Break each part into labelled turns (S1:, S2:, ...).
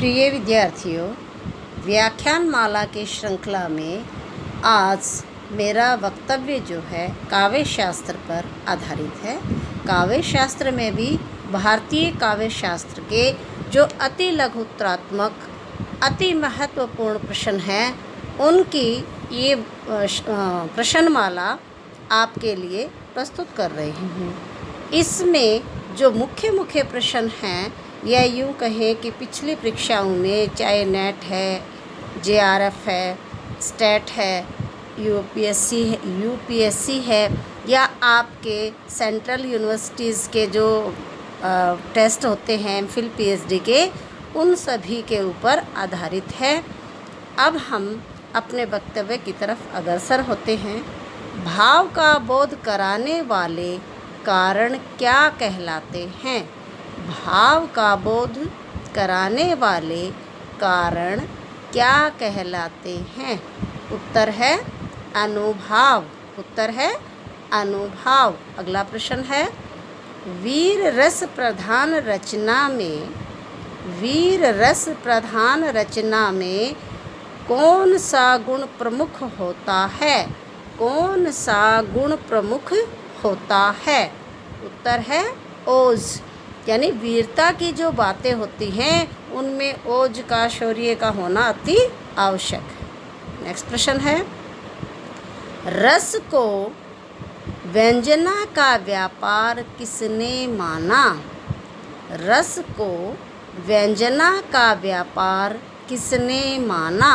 S1: प्रिय विद्यार्थियों, व्याख्यान माला की श्रृंखला में आज मेरा वक्तव्य जो है काव्य शास्त्र पर आधारित है। काव्य शास्त्र में भी भारतीय काव्य शास्त्र के जो अति लघुत्रात्मक अति महत्वपूर्ण प्रश्न हैं, उनकी ये प्रश्नमाला आपके लिए प्रस्तुत कर रही हूँ। इसमें जो मुख्य प्रश्न हैं, या यूँ कहें कि पिछली परीक्षाओं में चाहे नेट है, जेआरएफ है, स्टेट है, यूपीएससी है, या आपके सेंट्रल यूनिवर्सिटीज़ के जो टेस्ट होते हैं एमफिल पीएचडी के, उन सभी के ऊपर आधारित है। अब हम अपने वक्तव्य की तरफ अग्रसर होते हैं। भाव का बोध कराने वाले कारण क्या कहलाते हैं? भाव का बोध कराने वाले कारण क्या कहलाते हैं? उत्तर है अनुभाव। उत्तर है अनुभाव। अगला प्रश्न है, वीर रस प्रधान रचना में कौन सा गुण प्रमुख होता है? कौन सा गुण प्रमुख होता है? उत्तर है ओज। यानी वीरता की जो बातें होती हैं, उनमें ओज का, शौर्य का होना अति आवश्यक है। नेक्स्ट प्रश्न है, रस को व्यंजना का व्यापार किसने माना? रस को व्यंजना का व्यापार किसने माना?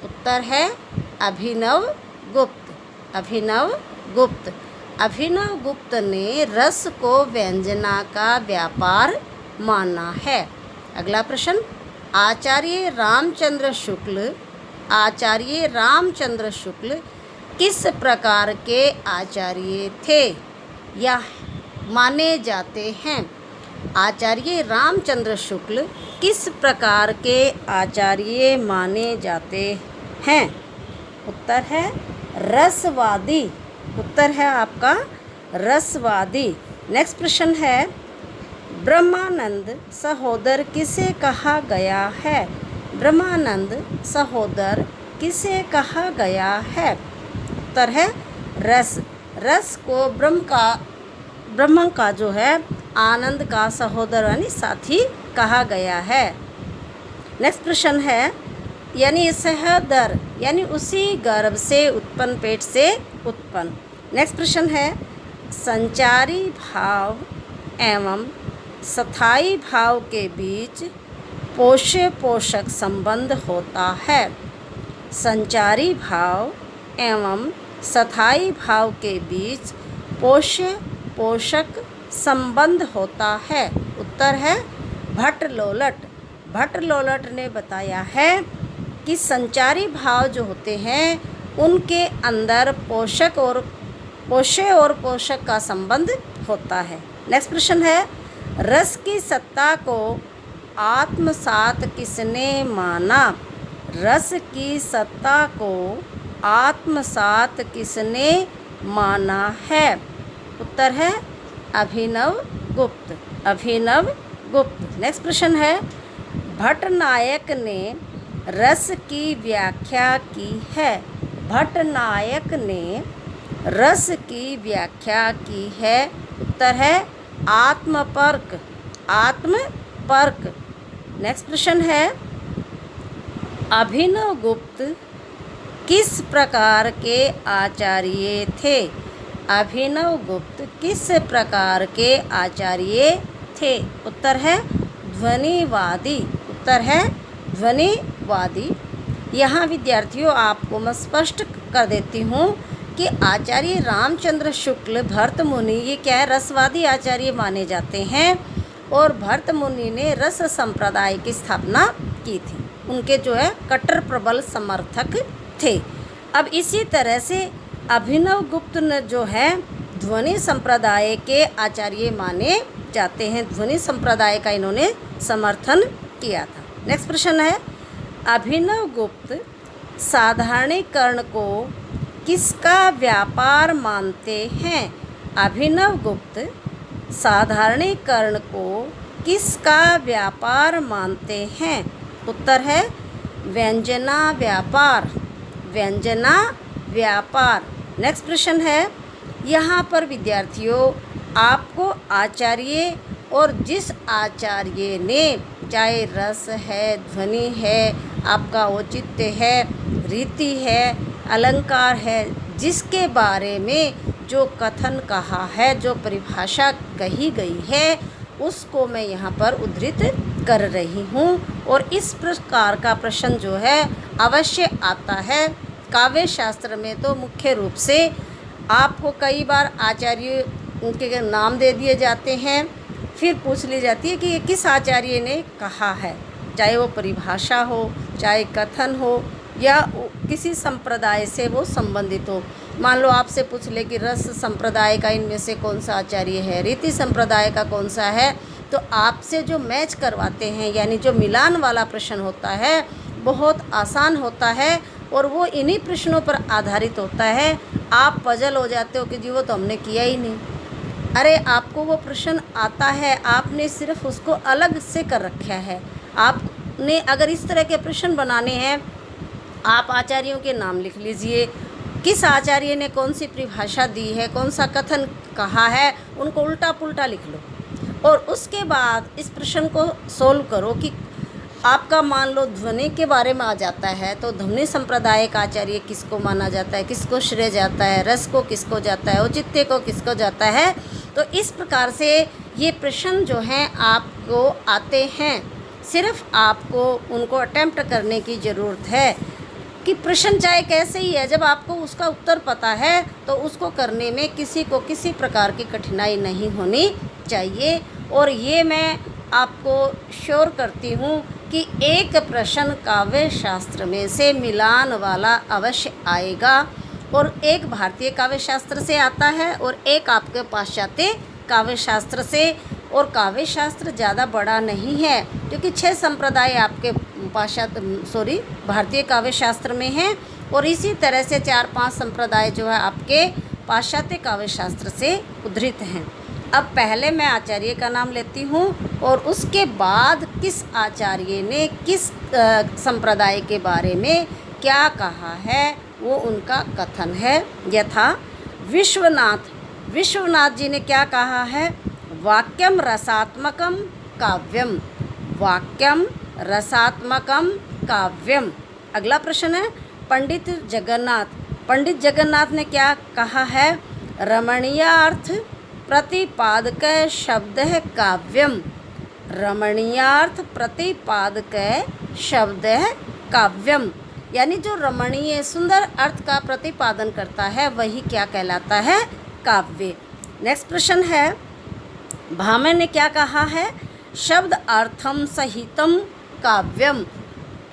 S1: उत्तर है अभिनव गुप्त। अभिनव गुप्त। अभिनव गुप्त ने रस को व्यंजना का व्यापार माना है। अगला प्रश्न, आचार्य रामचंद्र शुक्ल किस प्रकार के आचार्य थे या माने जाते हैं? आचार्य रामचंद्र शुक्ल किस प्रकार के आचार्य माने जाते हैं? उत्तर है रसवादी। उत्तर है आपका रसवादी। नेक्स्ट प्रश्न है, ब्रह्मानंद सहोदर किसे कहा गया है? ब्रह्मानंद सहोदर किसे कहा गया है? उत्तर है रस। रस को ब्रह्म का जो है आनंद का सहोदर यानी साथी कहा गया है। नेक्स्ट प्रश्न है, यानी सहोदर यानी उसी गर्भ से उत्पन्न, पेट से उत्पन्न। नेक्स्ट प्रश्न है, संचारी भाव एवं स्थायी भाव के बीच पोष्य पोषक संबंध होता है। संचारी भाव एवं स्थायी भाव के बीच पोष्य पोषक संबंध होता है। उत्तर है भट्टलोलट। भट्टलोलट ने बताया है कि संचारी भाव जो होते हैं, उनके अंदर पोष्य और पोषक का संबंध होता है। नेक्स्ट प्रश्न है, रस की सत्ता को आत्मसात किसने माना? रस की सत्ता को आत्मसात किसने माना है? उत्तर है अभिनव गुप्त। अभिनव गुप्त। नेक्स्ट प्रश्न है, भट्टनायक ने रस की व्याख्या की है। भट्टनायक ने रस की व्याख्या की है। उत्तर है आत्मपर्क। आत्मपर्क। नेक्स्ट प्रश्न है, अभिनव गुप्त किस प्रकार के आचार्य थे? अभिनव गुप्त किस प्रकार के आचार्य थे? उत्तर है ध्वनिवादी। उत्तर है ध्वनिवादी। यहाँ विद्यार्थियों, आपको मैं स्पष्ट कर देती हूँ कि आचार्य रामचंद्र शुक्ल भरत मुनि ये क्या है, रसवादी आचार्य माने जाते हैं, और भरत मुनि ने रस संप्रदाय की स्थापना की थी। उनके जो है कट्टर प्रबल समर्थक थे। अब इसी तरह से अभिनव गुप्त ने जो है ध्वनि संप्रदाय के आचार्य माने जाते हैं। ध्वनि संप्रदाय का इन्होंने समर्थन किया था। नेक्स्ट प्रश्न है, अभिनव गुप्त साधारणीकरण को किसका व्यापार मानते हैं? अभिनव गुप्त साधारणीकरण को किसका व्यापार मानते हैं? उत्तर है व्यंजना व्यापार। व्यंजना व्यापार। नेक्स्ट प्रश्न है, यहाँ पर विद्यार्थियों आपको आचार्य और जिस आचार्य ने, चाहे रस है, ध्वनि है, आपका औचित्य है, रीति है, अलंकार है, जिसके बारे में जो कथन कहा है, जो परिभाषा कही गई है, उसको मैं यहाँ पर उद्धृत कर रही हूँ। और इस प्रकार का प्रश्न जो है अवश्य आता है काव्य शास्त्र में। तो मुख्य रूप से आपको कई बार आचार्य उनके नाम दे दिए जाते हैं, फिर पूछ ली जाती है कि ये किस आचार्य ने कहा है, चाहे वो परिभाषा हो, चाहे कथन हो, या किसी संप्रदाय से वो संबंधित हो। मान लो आपसे पूछ ले कि रस संप्रदाय का इनमें से कौन सा आचार्य है, रीति संप्रदाय का कौन सा है, तो आपसे जो मैच करवाते हैं, यानी जो मिलान वाला प्रश्न होता है, बहुत आसान होता है और वो इन्हीं प्रश्नों पर आधारित होता है। आप पजल हो जाते हो कि जी वो तो हमने किया ही नहीं। अरे आपको वो प्रश्न आता है, आपने सिर्फ उसको अलग से कर रखा है। आपने अगर इस तरह के प्रश्न बनाने हैं, आप आचार्यों के नाम लिख लीजिए, किस आचार्य ने कौन सी परिभाषा दी है, कौन सा कथन कहा है, उनको उल्टा पुल्टा लिख लो। और उसके बाद इस प्रश्न को सोल्व करो कि आपका मान लो ध्वनि के बारे में आ जाता है, तो ध्वनि संप्रदाय का आचार्य किसको माना जाता है, किसको श्रेय जाता है, रस को किसको जाता है, औचित्य को किसको जाता है। तो इस प्रकार से ये प्रश्न जो हैं आपको आते हैं, सिर्फ आपको उनको अटेम्प्ट करने की ज़रूरत है कि प्रश्न चाहे कैसे ही है, जब आपको उसका उत्तर पता है तो उसको करने में किसी को किसी प्रकार की कठिनाई नहीं होनी चाहिए। और ये मैं आपको श्योर करती हूँ कि एक प्रश्न काव्य शास्त्र में से मिलान वाला अवश्य आएगा, और एक भारतीय काव्य शास्त्र से आता है और एक आपके पाश्चात्य काव्य शास्त्र से। और काव्य शास्त्र ज़्यादा बड़ा नहीं है, क्योंकि 6 संप्रदाय आपके भारतीय काव्य शास्त्र में हैं, और इसी तरह से 4-5 संप्रदाय जो है आपके पाश्चात्य काव्य शास्त्र से उद्धृत हैं। अब पहले मैं आचार्य का नाम लेती हूँ और उसके बाद किस आचार्य ने किस संप्रदाय के बारे में क्या कहा है वो उनका कथन है। यथा विश्वनाथ जी ने क्या कहा है, वाक्यम रसात्मकम काव्यम। वाक्यम रसात्मकम काव्यम। अगला प्रश्न है पंडित जगन्नाथ ने क्या कहा है, रमणीयार्थ प्रतिपादक शब्द है काव्यम। रमणीयार्थ प्रतिपादक शब्द है काव्यम, यानी जो रमणीय सुंदर अर्थ का प्रतिपादन करता है वही क्या कहलाता है, काव्य। नेक्स्ट प्रश्न है भामह ने क्या कहा है, शब्द अर्थम सहितम काव्यम।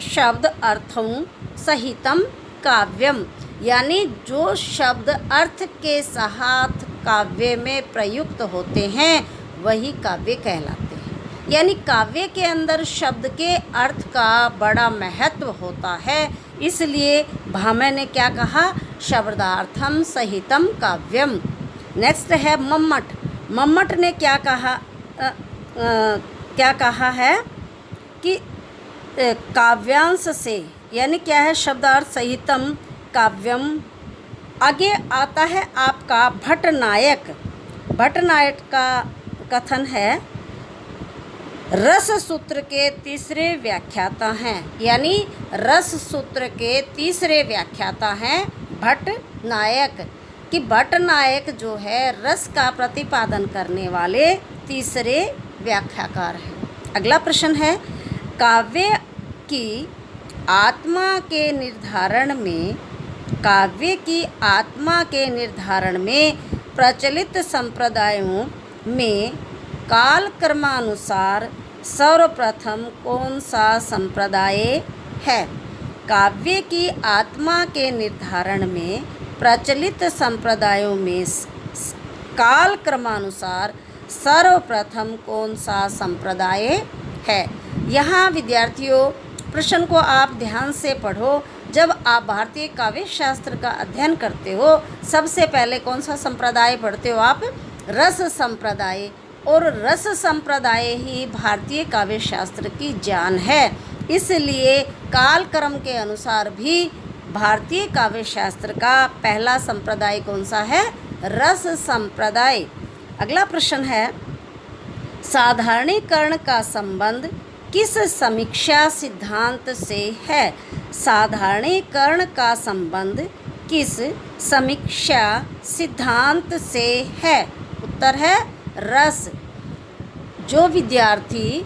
S1: शब्द अर्थम सहितम काव्यम, यानी जो शब्द अर्थ के साथ काव्य में प्रयुक्त होते हैं वही काव्य कहलाते हैं। यानी काव्य के अंदर शब्द के अर्थ का बड़ा महत्व होता है, इसलिए भामह ने क्या कहा, शब्दार्थम सहितम काव्यम। नेक्स्ट है मम्मट ने क्या कहा है कि काव्यांश से, यानी क्या है, शब्दार्थ सहितम काव्यम। आगे आता है आपका भट्टनायक का कथन है, रस सूत्र के तीसरे व्याख्याता हैं, यानी रस सूत्र के तीसरे व्याख्याता हैं भट्टनायक। कि भट्टनायक जो है रस का प्रतिपादन करने वाले तीसरे व्याख्याकार हैं। अगला प्रश्न है काव्य की आत्मा के निर्धारण में प्रचलित संप्रदायों में कालक्रमानुसार सर्वप्रथम कौन सा संप्रदाय है। काव्य की आत्मा के निर्धारण में प्रचलित संप्रदायों में कालक्रमानुसार सर्वप्रथम कौन सा संप्रदाय है। यहाँ विद्यार्थियों प्रश्न को आप ध्यान से पढ़ो। जब आप भारतीय काव्य शास्त्र का अध्ययन करते हो, सबसे पहले कौन सा संप्रदाय पढ़ते हो आप, रस संप्रदाय। और रस संप्रदाय ही भारतीय काव्य शास्त्र की जान है, इसलिए कालक्रम के अनुसार भी भारतीय काव्य शास्त्र का पहला संप्रदाय कौन सा है? रस संप्रदाय। अगला प्रश्न है, साधारणीकरण का संबंध किस समीक्षा सिद्धांत से है? साधारणीकरण का संबंध किस समीक्षा सिद्धांत से है? उत्तर है रस। जो विद्यार्थी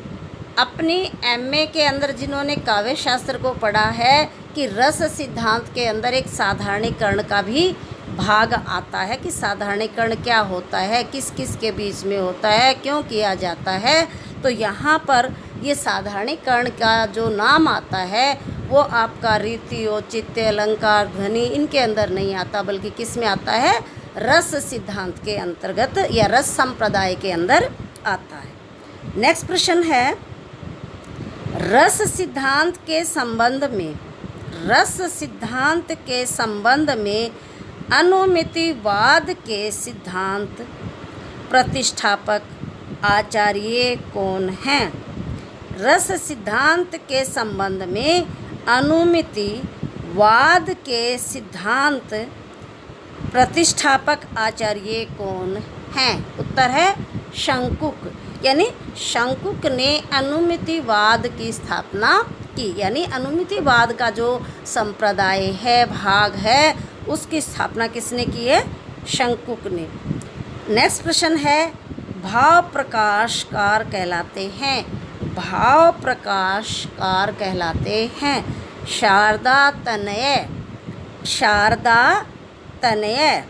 S1: अपनी एमए के अंदर जिन्होंने काव्य शास्त्र को पढ़ा है कि रस सिद्धांत के अंदर एक साधारणीकरण का भी भाग आता है कि साधारणीकरण क्या होता है, किस किस के बीच में होता है, क्यों किया जाता है, तो यहाँ पर ये साधारणीकरण का जो नाम आता है वो आपका रीति, औचित्य, अलंकार, ध्वनि इनके अंदर नहीं आता, बल्कि किस में आता है? रस सिद्धांत के अंतर्गत या रस संप्रदाय के अंदर आता है। नेक्स्ट प्रश्न है, रस सिद्धांत के संबंध में अनुमितिवाद के सिद्धांत प्रतिष्ठापक आचार्य कौन हैं? रस सिद्धांत के संबंध में अनुमितिवाद के सिद्धांत प्रतिष्ठापक आचार्य कौन हैं? उत्तर है शंकुक। यानी शंकुक ने अनुमितिवाद की स्थापना की, यानी अनुमितिवाद का जो संप्रदाय है, भाग है, उसकी स्थापना किसने की है? शंकुक ने। नेक्स्ट प्रश्न है, भाव प्रकाशकार कहलाते हैं। भाव प्रकाशकार कहलाते हैं शारदा तनय।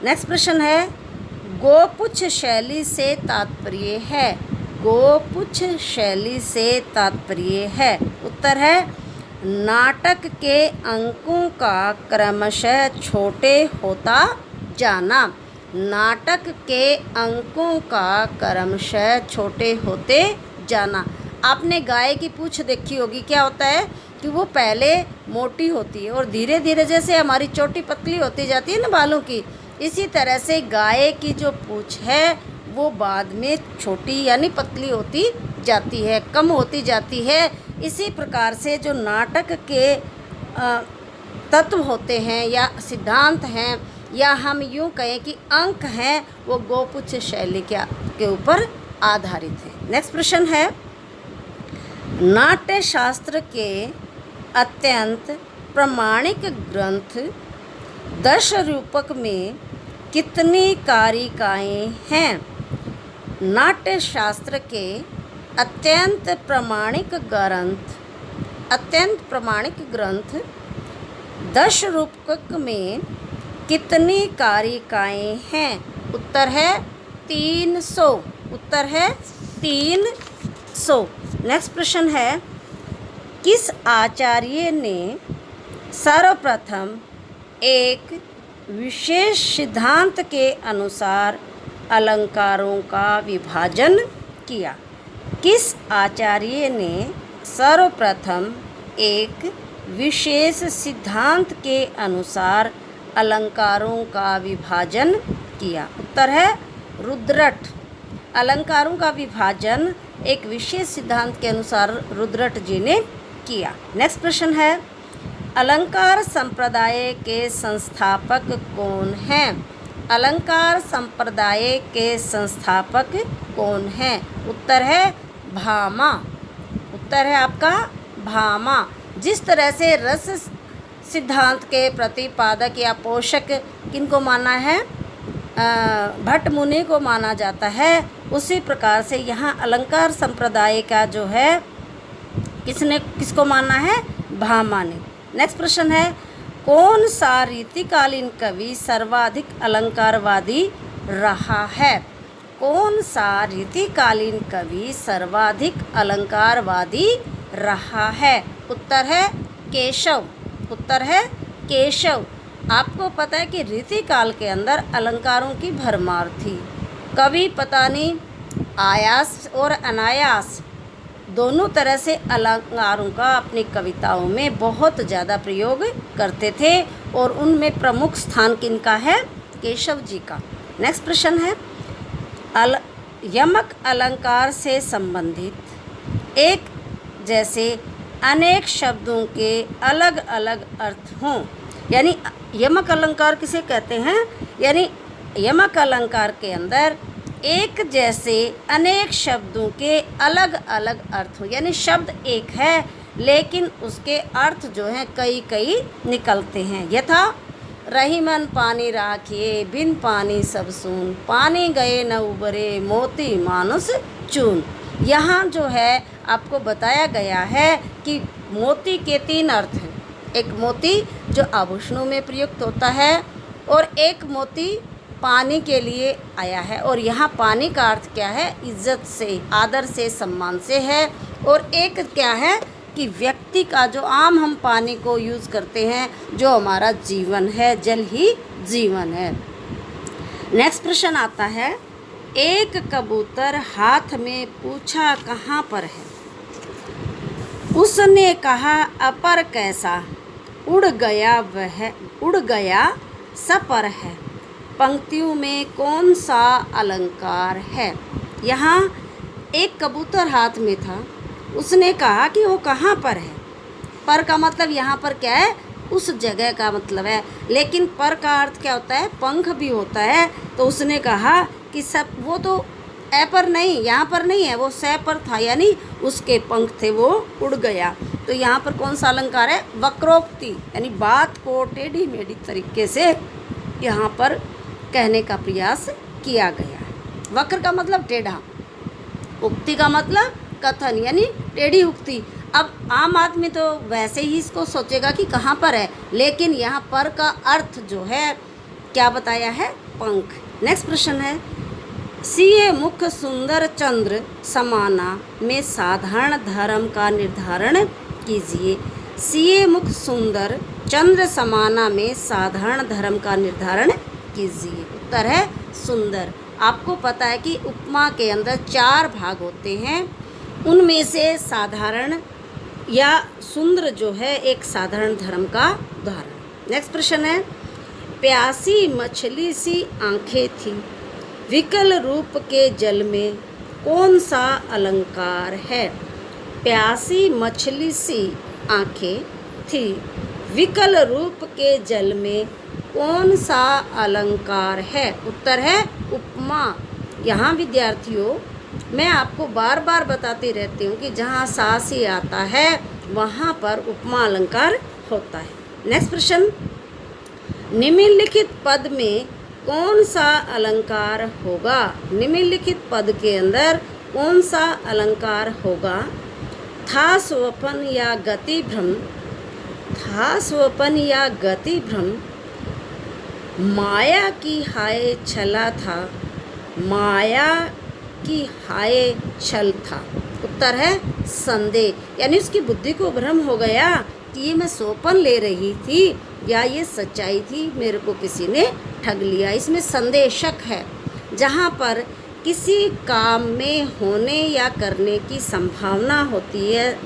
S1: नेक्स्ट प्रश्न है, गोपुच्छ शैली से तात्पर्य है। गोपुच्छ शैली से तात्पर्य है। उत्तर है नाटक के अंकों का क्रमशः छोटे होता जाना। नाटक के अंकों का क्रमशः छोटे होते जाना। आपने गाय की पूँछ देखी होगी, क्या होता है कि वो पहले मोटी होती है और धीरे धीरे जैसे हमारी चोटी पतली होती जाती है ना बालों की, इसी तरह से गाय की जो पूँछ है वो बाद में छोटी यानी पतली होती जाती है, कम होती जाती है। इसी प्रकार से जो नाटक के तत्व होते हैं या सिद्धांत हैं या हम यूँ कहें कि अंक हैं, वो गोपुच्छ शैली के ऊपर आधारित है। नेक्स्ट प्रश्न है, नाट्य शास्त्र के अत्यंत प्रमाणिक ग्रंथ दश रूपक में कितनी कारिकाएँ हैं? नाट्य शास्त्र के अत्यंत प्रमाणिक ग्रंथ दश रूपक में कितनी कारिकाएँ हैं? उत्तर है 300। उत्तर है 300। नेक्स्ट प्रश्न है, किस आचार्य ने सर्वप्रथम एक विशेष सिद्धांत के अनुसार अलंकारों का विभाजन किया? किस आचार्य ने सर्वप्रथम एक विशेष सिद्धांत के अनुसार अलंकारों का विभाजन किया? उत्तर है रुद्रट। अलंकारों का विभाजन एक विशेष सिद्धांत के अनुसार रुद्रट जी ने किया। नेक्स्ट प्रश्न है, अलंकार संप्रदाय के संस्थापक कौन हैं? अलंकार संप्रदाय के संस्थापक कौन हैं? उत्तर है भामा। उत्तर है आपका भामा। जिस तरह से रस सिद्धांत के प्रतिपादक या पोषक किनको माना है? भट्ट मुनि को माना जाता है। उसी प्रकार से यहाँ अलंकार संप्रदाय का जो है किसको माना है? भामा ने। नेक्स्ट प्रश्न है, कौन सा रीतिकालीन कवि सर्वाधिक अलंकारवादी रहा है? कौन सा रीतिकालीन कवि सर्वाधिक अलंकारवादी रहा है? उत्तर है केशव। उत्तर है केशव। आपको पता है कि रीतिकाल के अंदर अलंकारों की भरमार थी। कवि पता नहीं आयास और अनायास दोनों तरह से अलंकारों का अपनी कविताओं में बहुत ज़्यादा प्रयोग करते थे और उनमें प्रमुख स्थान किनका है? केशव जी का। नेक्स्ट प्रश्न है, यमक अलंकार से संबंधित एक जैसे अनेक शब्दों के अलग अलग अर्थ हों। यानी यमक अलंकार किसे कहते हैं? यानी यमक अलंकार के अंदर एक जैसे अनेक शब्दों के अलग अलग अर्थ हो। यानी शब्द एक है लेकिन उसके अर्थ जो हैं कई कई निकलते हैं। यथा रही मन पानी राखिए, बिन पानी सब सून, पानी गए न उबरे, मोती मानुष चून। यहाँ जो है आपको बताया गया है कि मोती के 3 अर्थ हैं। एक मोती जो आभूषणों में प्रयुक्त होता है और एक मोती पानी के लिए आया है। और यहाँ पानी का अर्थ क्या है? इज्जत से, आदर से, सम्मान से है। और एक क्या है कि व्यक्ति का जो आम हम पानी को यूज़ करते हैं, जो हमारा जीवन है, जल ही जीवन है। नेक्स्ट प्रश्न आता है, एक कबूतर हाथ में पूछा कहाँ पर है? उसने कहा अपर कैसा, उड़ गया सपर है, पंक्तियों में कौन सा अलंकार है? यहाँ एक कबूतर हाथ में था, उसने कहा कि वो कहाँ पर है। पर का मतलब यहाँ पर क्या है? उस जगह का मतलब है। लेकिन पर का अर्थ क्या होता है? पंख भी होता है। तो उसने कहा कि सब वो तो ए पर नहीं, यहाँ पर नहीं है, वो से पर था, यानी उसके पंख थे, वो उड़ गया। तो यहाँ पर कौन सा अलंकार है? वक्रोक्ति, यानी बात को टेढ़ी मेढ़ी तरीके से यहाँ पर कहने का प्रयास किया गया है। वक्र का मतलब टेढ़ा, उक्ति का मतलब कथन, यानी टेढ़ी उक्ति। अब आम आदमी तो वैसे ही इसको सोचेगा कि कहाँ पर है, लेकिन यहाँ पर का अर्थ जो है क्या बताया है? पंख। नेक्स्ट प्रश्न है, सिए मुख सुंदर चंद्र समाना में साधारण धर्म का निर्धारण कीजिए। सिए मुख सुंदर चंद्र समाना में साधारण धर्म का निर्धारण कीजिए। उत्तर है सुंदर। आपको पता है कि उपमा के अंदर 4 भाग होते हैं, उनमें से साधारण या सुंदर जो है एक साधारण धर्म का उदाहरण। नेक्स्ट प्रश्न है, प्यासी मछली सी आंखें थी, विकल रूप के जल में कौन सा अलंकार है? प्यासी मछली सी आंखें थी, विकल रूप के जल में कौन सा अलंकार है? उत्तर है उपमा। यहाँ विद्यार्थियों मैं आपको बार बार बताती रहती हूँ कि जहाँ सासी आता है वहाँ पर उपमा अलंकार होता है। नेक्स्ट प्रश्न, निम्नलिखित पद में कौन सा अलंकार होगा? निम्नलिखित पद के अंदर कौन सा अलंकार होगा? था स्वपन या गति भ्रम, था स्वपन या गति भ्रम, माया की हाय छला था, माया की हाय छल था। उत्तर है संदेह, यानी उसकी बुद्धि को भ्रम हो गया कि ये मैं सोपन ले रही थी या ये सच्चाई थी, मेरे को किसी ने ठग लिया। इसमें संदेह, शक है। जहाँ पर किसी काम में होने या करने की संभावना होती है,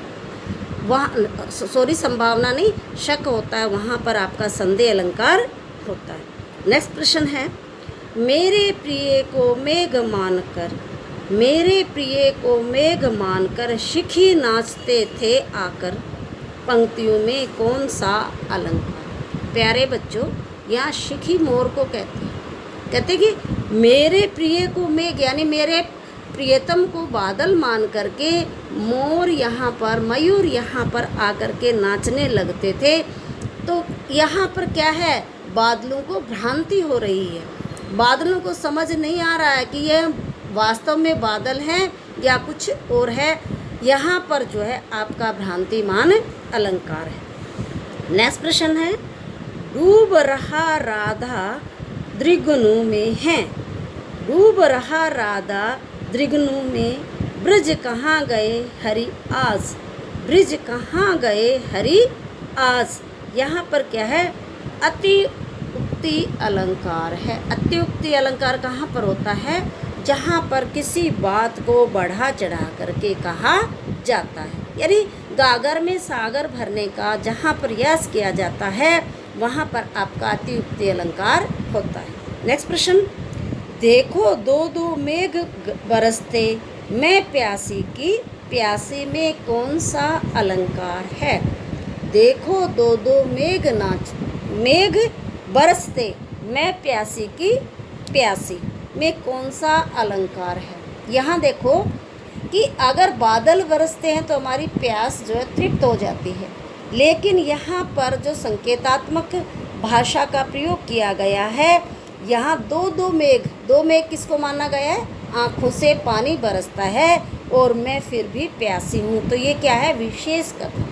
S1: वहाँ संभावना नहीं, शक होता है, वहाँ पर आपका संदेह अलंकार होता है। नेक्स्ट प्रश्न है, मेरे प्रिय को मेघ मानकर, मेरे प्रिय को मेघ मानकर शिखी नाचते थे आकर, पंक्तियों में कौन सा अलंकार? प्यारे बच्चों, यहाँ शिखी मोर को कहते हैं। कहते कि मेरे प्रिय को मेघ, यानी मेरे प्रियतम को बादल मान करके मोर यहाँ पर, मयूर यहाँ पर आकर के नाचने लगते थे। तो यहाँ पर क्या है? बादलों को भ्रांति हो रही है, बादलों को समझ नहीं आ रहा है कि यह वास्तव में बादल हैं या कुछ और है। यहाँ पर जो है आपका भ्रांतिमान अलंकार है। नेक्स्ट प्रश्न है, डूब रहा राधा द्रिगनु में है, डूब रहा राधा द्रिगनु में, ब्रज कहाँ गए हरि आज, ब्रज कहाँ गए हरि आज। यहाँ पर क्या है? अतिउक्ति अलंकार है। अतिउक्ति अलंकार कहाँ पर होता है? जहाँ पर किसी बात को बढ़ा चढ़ा करके कहा जाता है, यानी गागर में सागर भरने का जहाँ प्रयास किया जाता है वहाँ पर आपका अतिउक्ति अलंकार होता है। नेक्स्ट प्रश्न, देखो दो दो मेघ बरसते, मैं प्यासी की प्यासे में कौन सा अलंकार है? देखो दो दो मेघ मेघ बरसते, मैं प्यासी की प्यासी में कौन सा अलंकार है? यहाँ देखो कि अगर बादल बरसते हैं तो हमारी प्यास जो है तृप्त हो जाती है, लेकिन यहाँ पर जो संकेतात्मक भाषा का प्रयोग किया गया है, यहाँ दो मेघ किसको माना गया है? आँखों से पानी बरसता है और मैं फिर भी प्यासी हूँ। तो ये क्या है? विशेष कथन,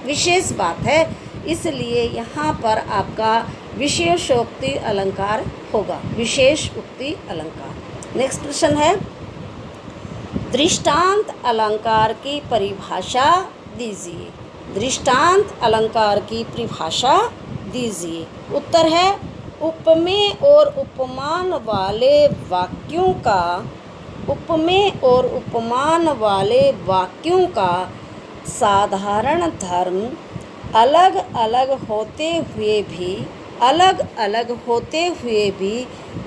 S1: विशेष बात है, इसलिए यहाँ पर आपका विशेषोक्ति अलंकार होगा, विशेष उक्ति अलंकार। नेक्स्ट प्रश्न है, दृष्टांत अलंकार की परिभाषा दीजिए। दृष्टांत अलंकार की परिभाषा दीजिए। उत्तर है, उपमेय और उपमान वाले वाक्यों का, उपमेय और उपमान वाले वाक्यों का साधारण धर्म अलग अलग होते हुए भी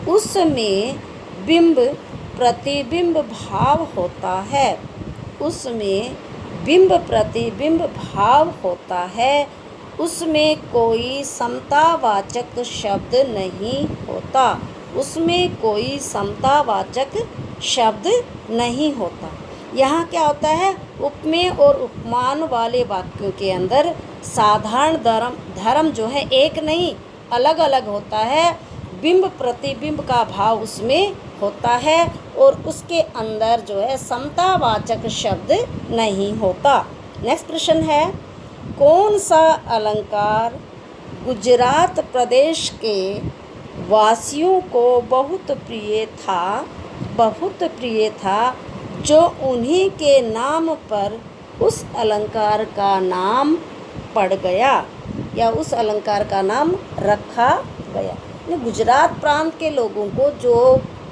S1: उसमें बिंब प्रतिबिंब भाव होता है, उसमें बिंब प्रतिबिंब भाव होता है, उसमें कोई समतावाचक शब्द नहीं होता, उसमें कोई समतावाचक शब्द नहीं होता। यहाँ क्या होता है? उपमेय और उपमान वाले वाक्यों के अंदर साधारण धर्म जो है एक नहीं अलग अलग होता है, बिंब प्रतिबिंब का भाव उसमें होता है और उसके अंदर जो है समतावाचक शब्द नहीं होता। नेक्स्ट प्रश्न है, कौन सा अलंकार गुजरात प्रदेश के वासियों को बहुत प्रिय था जो उन्हीं के नाम पर उस अलंकार का नाम पड़ गया या उस अलंकार का नाम रखा गया। गुजरात प्रांत के लोगों को जो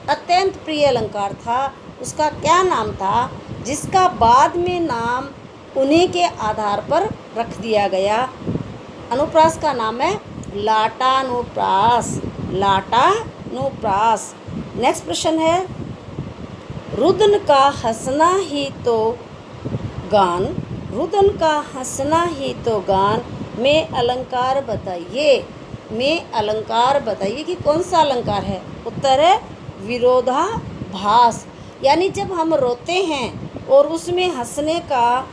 S1: अत्यंत प्रिय अलंकार था उसका क्या नाम था, जिसका बाद में नाम उन्हीं के आधार पर रख दिया गया? अनुप्रास का नाम है लाटानुप्रास, लाटानुप्रास। नेक्स्ट प्रश्न है, रुदन का हंसना ही तो गान, रुदन का हंसना ही तो गान में अलंकार बताइए, में अलंकार बताइए कि कौन सा अलंकार है? उत्तर है विरोधाभास, यानी जब हम रोते हैं और उसमें हंसने का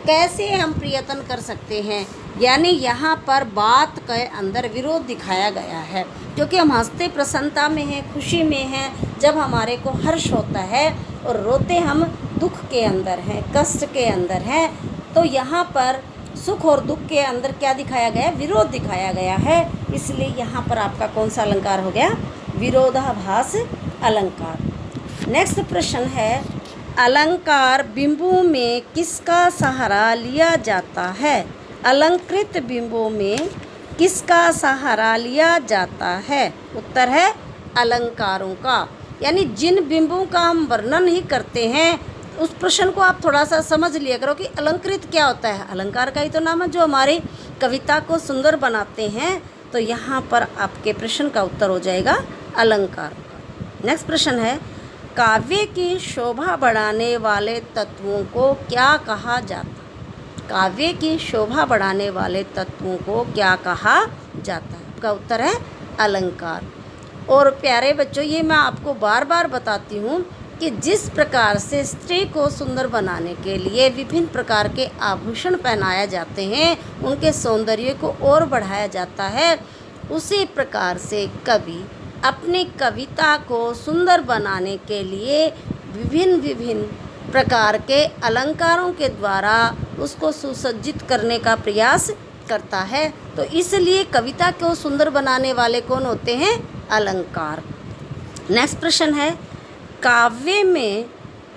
S1: कैसे हम प्रयत्न कर सकते हैं, यानी यहाँ पर बात के अंदर विरोध दिखाया गया है, क्योंकि हम हंसते प्रसन्नता में हैं, खुशी में हैं, जब हमारे को हर्ष होता है, और रोते हम दुख के अंदर हैं, कष्ट के अंदर हैं। तो यहाँ पर सुख और दुख के अंदर क्या दिखाया गया? विरोध दिखाया गया है, इसलिए यहाँ पर आपका कौन सा अलंकार हो गया? विरोधाभास अलंकार। नेक्स्ट प्रश्न है, अलंकार बिंबों में किसका सहारा लिया जाता है? अलंकृत बिंबों में किसका सहारा लिया जाता है? उत्तर है अलंकारों का, यानी जिन बिंबों का हम वर्णन ही करते हैं, उस प्रश्न को आप थोड़ा सा समझ लिया करो कि अलंकृत क्या होता है। अलंकार का ही तो नाम है जो हमारी कविता को सुंदर बनाते हैं। तो यहाँ पर आपके प्रश्न का उत्तर हो जाएगा अलंकार का। नेक्स्ट प्रश्न है, काव्य की शोभा बढ़ाने वाले तत्वों को क्या कहा जाता? काव्य की शोभा बढ़ाने वाले तत्वों को क्या कहा जाता है? आपका उत्तर है अलंकार। और प्यारे बच्चों, ये मैं आपको बार बार बताती हूँ कि जिस प्रकार से स्त्री को सुंदर बनाने के लिए विभिन्न प्रकार के आभूषण पहनाए जाते हैं, उनके सौंदर्य को और बढ़ाया जाता है, उसी प्रकार से कवि अपनी कविता को सुंदर बनाने के लिए विभिन्न प्रकार के अलंकारों के द्वारा उसको सुसज्जित करने का प्रयास करता है। तो इसलिए कविता को सुंदर बनाने वाले कौन होते हैं? अलंकार। नेक्स्ट प्रश्न है, काव्य में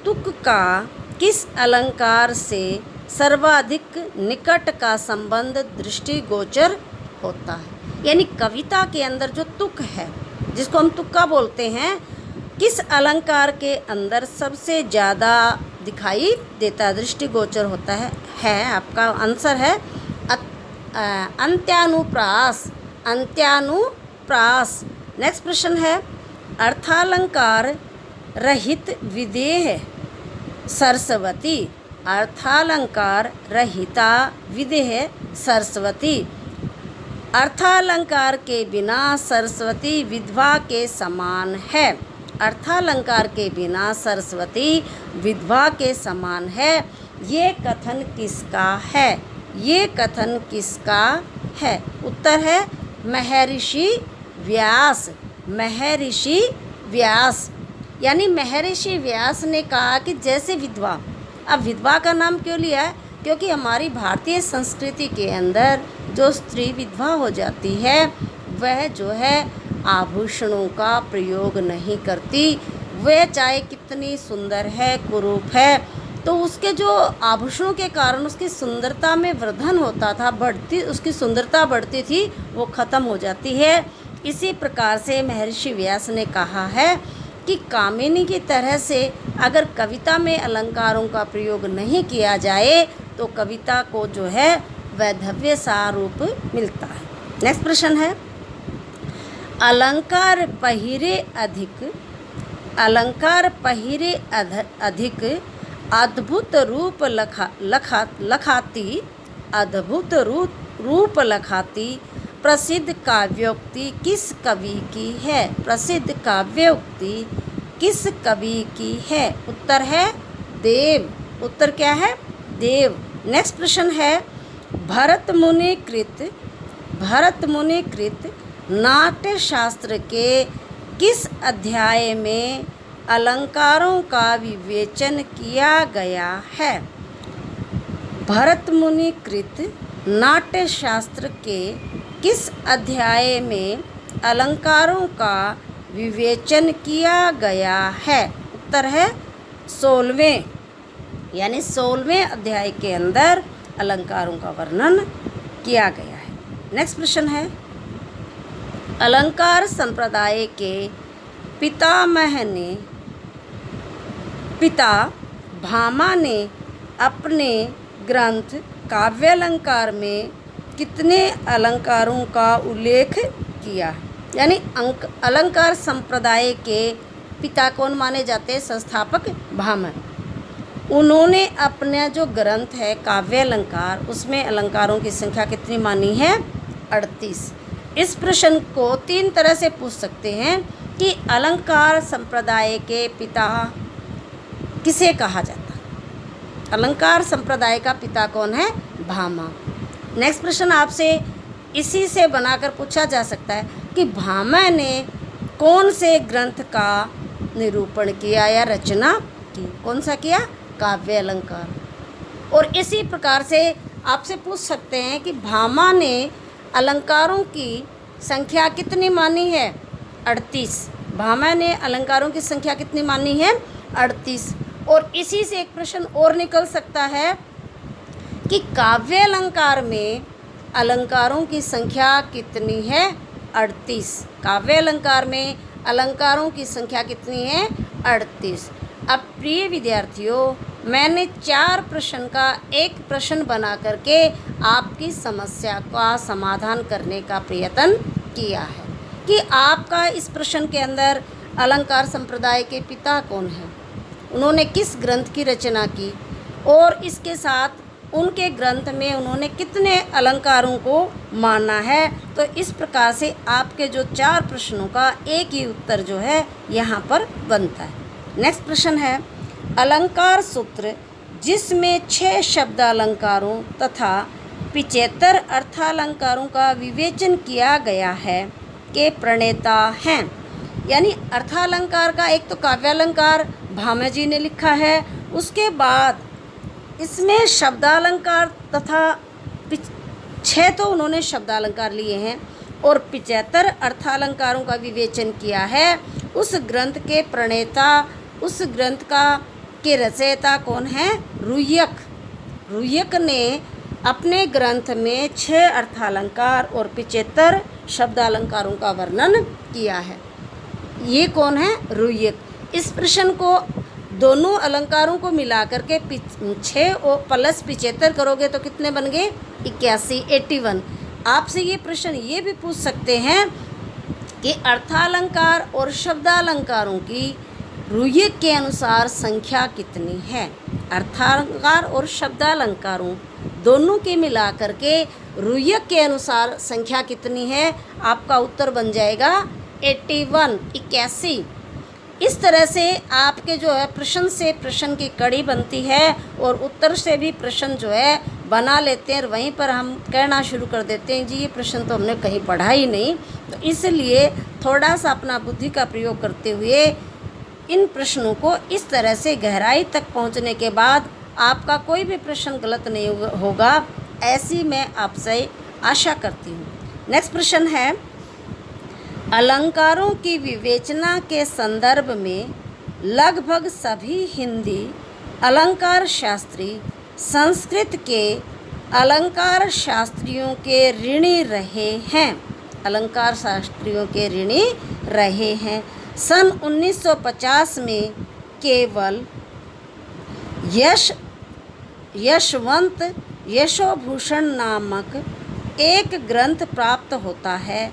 S1: तुक का किस अलंकार से सर्वाधिक निकट का संबंध दृष्टिगोचर होता है? यानी कविता के अंदर जो तुक है, जिसको हम तुक्का बोलते हैं, किस अलंकार के अंदर सबसे ज़्यादा दिखाई देता, दृष्टिगोचर होता है? आपका आंसर है अंत्यानुप्रास, अंत्यानुप्रास। नेक्स्ट प्रश्न है, अर्थालंकार रहित विधेय सरस्वती, अर्थालंकार रहिता विदेह सरस्वती। अर्थालंकार के बिना सरस्वती विधवा के समान है। अर्थालंकार के बिना सरस्वती विधवा के समान है। ये कथन किसका है? ये कथन किसका है? उत्तर है महर्षि व्यास। महर्षि व्यास, यानी महर्षि व्यास ने कहा कि जैसे विधवा, अब विधवा का नाम क्यों लिया है? क्योंकि हमारी भारतीय संस्कृति के अंदर जो स्त्री विधवा हो जाती है वह जो है आभूषणों का प्रयोग नहीं करती। वह चाहे कितनी सुंदर है, कुरूप है, तो उसके जो आभूषणों के कारण उसकी सुंदरता में वर्धन होता था, उसकी सुंदरता बढ़ती थी, वो ख़त्म हो जाती है। इसी प्रकार से महर्षि व्यास ने कहा है कि कामिनी की तरह से अगर कविता में अलंकारों का प्रयोग नहीं किया जाए तो कविता को जो है वैधव्य सा रूप मिलता है। नेक्स्ट प्रश्न है, अलंकार पहिरे अधिक अद्भुत रूप लखाती अद्भुत रूप लखाती प्रसिद्ध काव्योक्ति किस कवि की है? प्रसिद्ध काव्योक्ति किस कवि की है? उत्तर है देव। उत्तर क्या है? देव। नेक्स्ट प्रश्न है, भरत मुनि कृत नाट्य शास्त्र के किस अध्याय में अलंकारों का विवेचन किया गया है? भरत मुनि कृत नाट्य शास्त्र के किस अध्याय में अलंकारों का विवेचन किया गया है? उत्तर है 16वें, यानी 16वें अध्याय के अंदर अलंकारों का वर्णन किया गया है। नेक्स्ट प्रश्न है, अलंकार संप्रदाय के पिता भामा ने अपने ग्रंथ काव्यालंकार में कितने अलंकारों का उल्लेख किया? यानी अलंकार संप्रदाय के पिता कौन माने जाते हैं? संस्थापक भामा। उन्होंने अपना जो ग्रंथ है काव्यालंकार, उसमें अलंकारों की संख्या कितनी मानी है? 38। इस प्रश्न को 3 तरह से पूछ सकते हैं कि अलंकार संप्रदाय के पिता किसे कहा जाता है? अलंकार संप्रदाय का पिता कौन है? भामा। नेक्स्ट प्रश्न आपसे इसी से बनाकर पूछा जा सकता है कि भामा ने कौन से ग्रंथ का निरूपण किया या रचना की? कौन सा किया? काव्य अलंकार। और इसी प्रकार से आपसे पूछ सकते हैं कि भामा ने अलंकारों की संख्या कितनी मानी है? 38। भामा ने अलंकारों की संख्या कितनी मानी है? 38। और इसी से एक प्रश्न और निकल सकता है कि काव्य अलंकार में अलंकारों की संख्या कितनी है? 38। काव्य अलंकार में अलंकारों की संख्या कितनी है? 38। अब प्रिय विद्यार्थियों, मैंने 4 प्रश्न का एक प्रश्न बना करके आपकी समस्या का समाधान करने का प्रयत्न किया है कि आपका इस प्रश्न के अंदर अलंकार संप्रदाय के पिता कौन हैं, उन्होंने किस ग्रंथ की रचना की और इसके साथ उनके ग्रंथ में उन्होंने कितने अलंकारों को माना है। तो इस प्रकार से आपके जो 4 प्रश्नों का एक ही उत्तर जो है यहाँ पर बनता है। नेक्स्ट प्रश्न है, अलंकार सूत्र जिसमें 6 शब्द अलंकारों तथा 75 अर्थालंकारों का विवेचन किया गया है के प्रणेता हैं। यानी अर्थालंकार का एक तो काव्यालंकार भामा जी ने लिखा है, उसके बाद इसमें शब्दालंकार तथा 6 तो उन्होंने शब्दालंकार लिए हैं और 75 अर्थालंकारों का विवेचन किया है। उस ग्रंथ के प्रणेता, उस ग्रंथ के रचयिता कौन है? रुय्यक। रुय्यक ने अपने ग्रंथ में 6 अर्थालंकार और 75 शब्दालंकारों का वर्णन किया है। ये कौन है? रुय्यक। इस प्रश्न को दोनों अलंकारों को मिलाकर के 6 और प्लस 75 करोगे तो कितने बन गए? 81, 81। आपसे ये प्रश्न ये भी पूछ सकते हैं कि अर्थालंकार और शब्दालंकारों की रुय्यक के अनुसार संख्या कितनी है? अर्थालंकार और शब्दालंकारों दोनों के मिलाकर के रुय्यक के अनुसार संख्या कितनी है? आपका उत्तर बन जाएगा 81, 81। इस तरह से आपके जो है प्रश्न से प्रश्न की कड़ी बनती है और उत्तर से भी प्रश्न जो है बना लेते हैं और वहीं पर हम कहना शुरू कर देते हैं जी ये प्रश्न तो हमने कहीं पढ़ा ही नहीं। तो इसलिए थोड़ा सा अपना बुद्धि का प्रयोग करते हुए इन प्रश्नों को इस तरह से गहराई तक पहुंचने के बाद आपका कोई भी प्रश्न गलत नहीं होगा, ऐसी मैं आपसे आशा करती हूँ। नेक्स्ट प्रश्न है, अलंकारों की विवेचना के संदर्भ में लगभग सभी हिंदी अलंकार शास्त्री संस्कृत के अलंकार शास्त्रियों के ऋणी रहे हैं। अलंकार शास्त्रियों के ऋणी रहे हैं। सन 1950 में केवल यशवंत यशोभूषण नामक एक ग्रंथ प्राप्त होता है।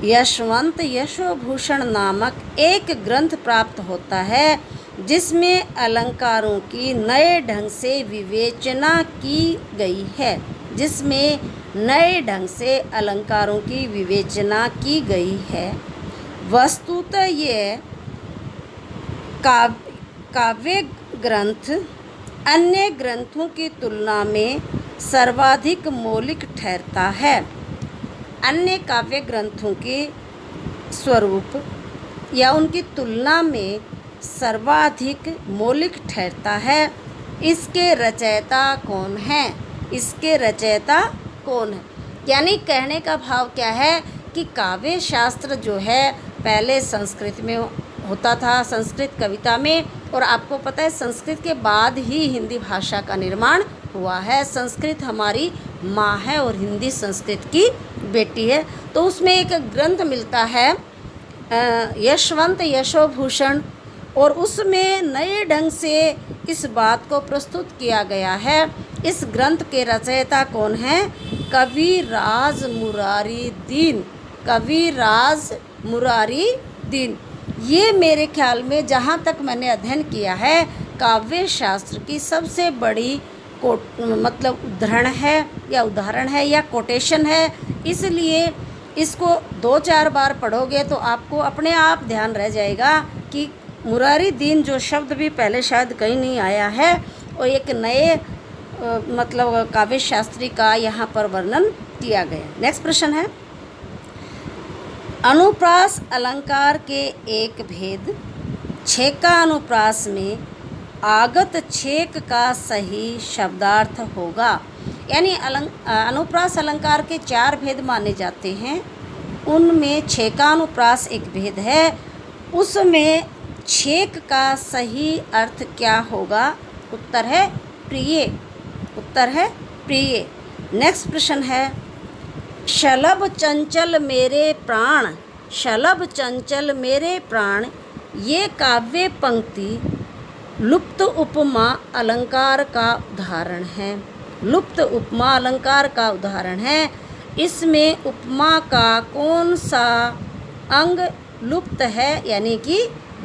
S1: यशवंत यशोभूषण नामक एक ग्रंथ प्राप्त होता है जिसमें अलंकारों की नए ढंग से विवेचना की गई है। जिसमें नए ढंग से अलंकारों की विवेचना की गई है। वस्तुतः ये काव्य ग्रंथ अन्य ग्रंथों की तुलना में सर्वाधिक मौलिक ठहरता है। अन्य काव्य ग्रंथों के स्वरूप या उनकी तुलना में सर्वाधिक मौलिक ठहरता है। इसके रचयिता कौन है? इसके रचयिता कौन है? यानी कहने का भाव क्या है कि काव्य शास्त्र जो है पहले संस्कृत में होता था, संस्कृत कविता में, और आपको पता है संस्कृत के बाद ही हिंदी भाषा का निर्माण हुआ है। संस्कृत हमारी माँ है और हिंदी संस्कृत की बेटी है। तो उसमें एक ग्रंथ मिलता है यशवंत यशोभूषण, और उसमें नए ढंग से इस बात को प्रस्तुत किया गया है। इस ग्रंथ के रचयिता कौन हैं? कविराज मुरारी दीन। कविराज मुरारी दीन। ये मेरे ख्याल में जहाँ तक मैंने अध्ययन किया है काव्य शास्त्र की सबसे बड़ी उदाहरण है या कोटेशन है। इसलिए इसको 2-4 बार पढ़ोगे तो आपको अपने आप ध्यान रह जाएगा कि मुरारी दीन जो शब्द भी पहले शायद कहीं नहीं आया है, और एक नए काव्य शास्त्री का यहाँ पर वर्णन किया गया। नेक्स्ट प्रश्न है, अनुप्रास अलंकार के एक भेद छेका अनुप्रास में आगत छेक का सही शब्दार्थ होगा। यानी अनुप्रास अलंकार के 4 भेद माने जाते हैं। उनमें छेकानुप्रास एक भेद है। उसमें छेक का सही अर्थ क्या होगा? उत्तर है प्रिय। उत्तर है प्रिय। नेक्स्ट प्रश्न है, शलभ चंचल मेरे प्राण, शलभ चंचल मेरे प्राण, ये काव्य पंक्ति लुप्त उपमा अलंकार का उदाहरण है। लुप्त उपमा अलंकार का उदाहरण है। इसमें उपमा का कौन सा अंग लुप्त है, यानी कि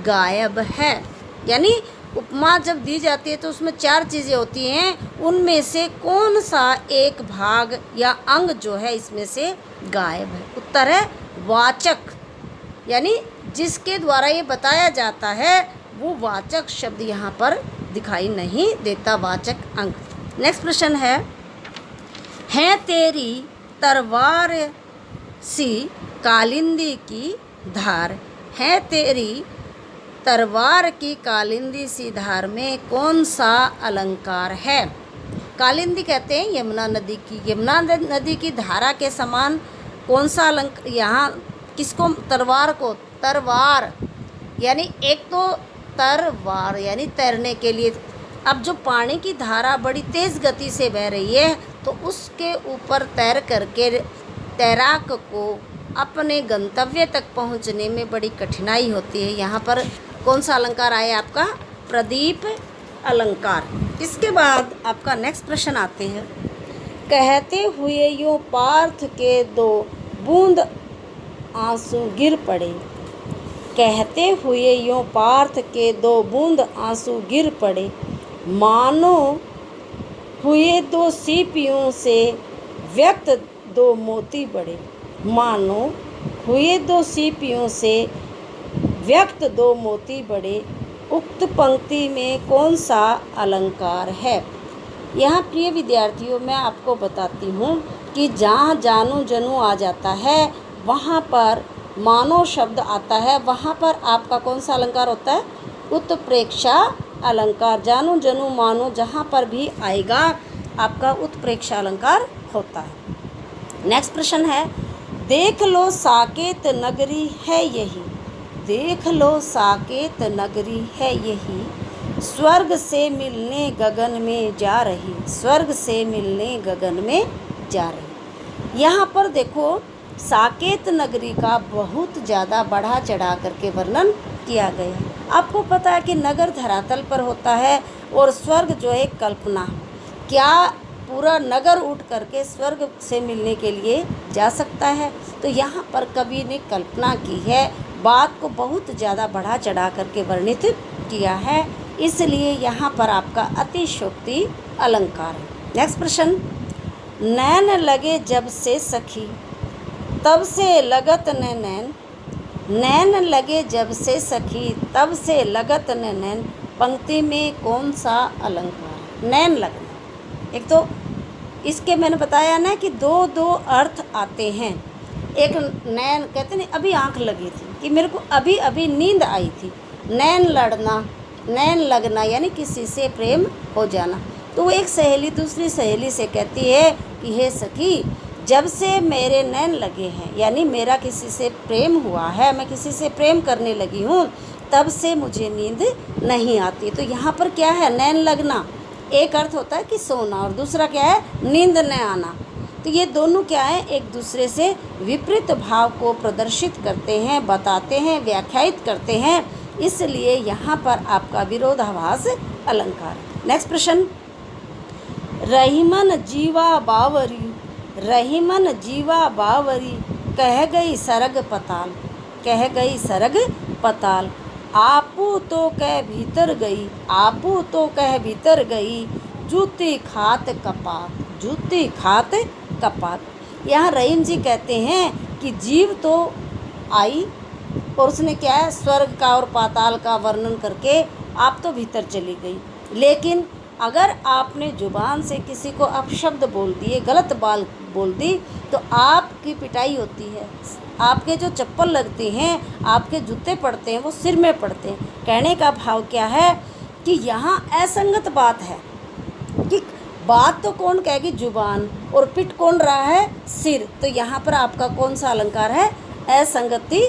S1: गायब है? यानी उपमा जब दी जाती है तो उसमें 4 चीज़ें होती हैं, उनमें से कौन सा एक भाग या अंग जो है इसमें से गायब है? उत्तर है वाचक। यानी जिसके द्वारा ये बताया जाता है वो वाचक शब्द यहाँ पर दिखाई नहीं देता, वाचक अंग। नेक्स्ट प्रश्न है तेरी तलवार सी कालिंदी की धार, है तेरी तलवार की कालिंदी सी धार में कौन सा अलंकार है? कालिंदी कहते हैं यमुना नदी की। यमुना नदी की धारा के समान कौन सा अलंकार? यहाँ किसको? तलवार को। तरवार यानी एक तो तरवार यानी तैरने के लिए। अब जो पानी की धारा बड़ी तेज़ गति से बह रही है तो उसके ऊपर तैर करके तैराक को अपने गंतव्य तक पहुंचने में बड़ी कठिनाई होती है। यहाँ पर कौन सा अलंकार आया आपका? प्रदीप अलंकार। इसके बाद आपका नेक्स्ट प्रश्न आते हैं, कहते हुए यूँ पार्थ के 2 बूंद आंसू गिर पड़े। कहते हुए यूं पार्थ के 2 बूंद आंसू गिर पड़े, मानो हुए 2 सीपियों से व्यक्त 2 मोती बड़े। मानो हुए 2 सीपियों से व्यक्त 2 मोती बड़े। उक्त पंक्ति में कौन सा अलंकार है? यहाँ प्रिय विद्यार्थियों, मैं आपको बताती हूँ कि जहाँ जानू जनू आ जाता है, वहाँ पर मानो शब्द आता है, वहाँ पर आपका कौन सा अलंकार होता है? उत्प्रेक्षा अलंकार। जानू जनू मानो जहाँ पर भी आएगा आपका उत्प्रेक्षा अलंकार होता है। नेक्स्ट प्रश्न है, देख लो साकेत नगरी है यही। देख लो साकेत नगरी है यही, स्वर्ग से मिलने गगन में जा रही। स्वर्ग से मिलने गगन में जा रही। यहाँ पर देखो, साकेत नगरी का बहुत ज़्यादा बढ़ा चढ़ा करके वर्णन किया गया। आपको पता है कि नगर धरातल पर होता है और स्वर्ग जो है कल्पना। क्या पूरा नगर उठ करके स्वर्ग से मिलने के लिए जा सकता है? तो यहाँ पर कवि ने कल्पना की है, बात को बहुत ज़्यादा बढ़ा चढ़ा करके वर्णित किया है, इसलिए यहाँ पर आपका अतिशयोक्ति अलंकार है। नेक्स्ट प्रश्न, नैन लगे जब से सखी तब से लगत न नैन। नैन लगे जब से सखी तब से लगत न नैन, पंक्ति में कौन सा अलंकार है? नैन लगना। एक तो इसके मैंने बताया ना कि 2 अर्थ आते हैं। एक नैन कहते हैं अभी आंख लगी थी, कि मेरे को अभी अभी नींद आई थी। नैन लड़ना, नैन लगना यानी किसी से प्रेम हो जाना। तो एक सहेली दूसरी सहेली से कहती है कि हे सखी, जब से मेरे नैन लगे हैं, यानी मेरा किसी से प्रेम हुआ है, मैं किसी से प्रेम करने लगी हूँ, तब से मुझे नींद नहीं आती। तो यहाँ पर क्या है? नैन लगना। एक अर्थ होता है कि सोना और दूसरा क्या है? नींद न आना। तो ये दोनों क्या है? एक दूसरे से विपरीत भाव को प्रदर्शित करते हैं, बताते हैं, व्याख्यायित करते हैं, इसलिए यहाँ पर आपका विरोधाभास अलंकार। नेक्स्ट प्रश्न, रहीमन जीवा बावरी। रहीमन जीवा बावरी, कह गई सरग पताल। कह गई सरग पताल, आपू तो कह भीतर गई। आपू तो कह भीतर गई, जूती खात कपात। जूती खात कपात। यहाँ रहीम जी कहते हैं कि जीव तो आई और उसने क्या है? स्वर्ग का और पाताल का वर्णन करके आप तो भीतर चली गई, लेकिन अगर आपने जुबान से किसी को अपशब्द बोल दिए, गलत बात बोल दी, तो आपकी पिटाई होती है। आपके जो चप्पल लगते हैं, आपके जूते पड़ते हैं, वो सिर में पड़ते हैं। कहने का भाव क्या है कि यहाँ असंगत बात है कि बात तो कौन कहेगी? जुबान, और पिट कौन रहा है? सिर। तो यहाँ पर आपका कौन सा अलंकार है? असंगति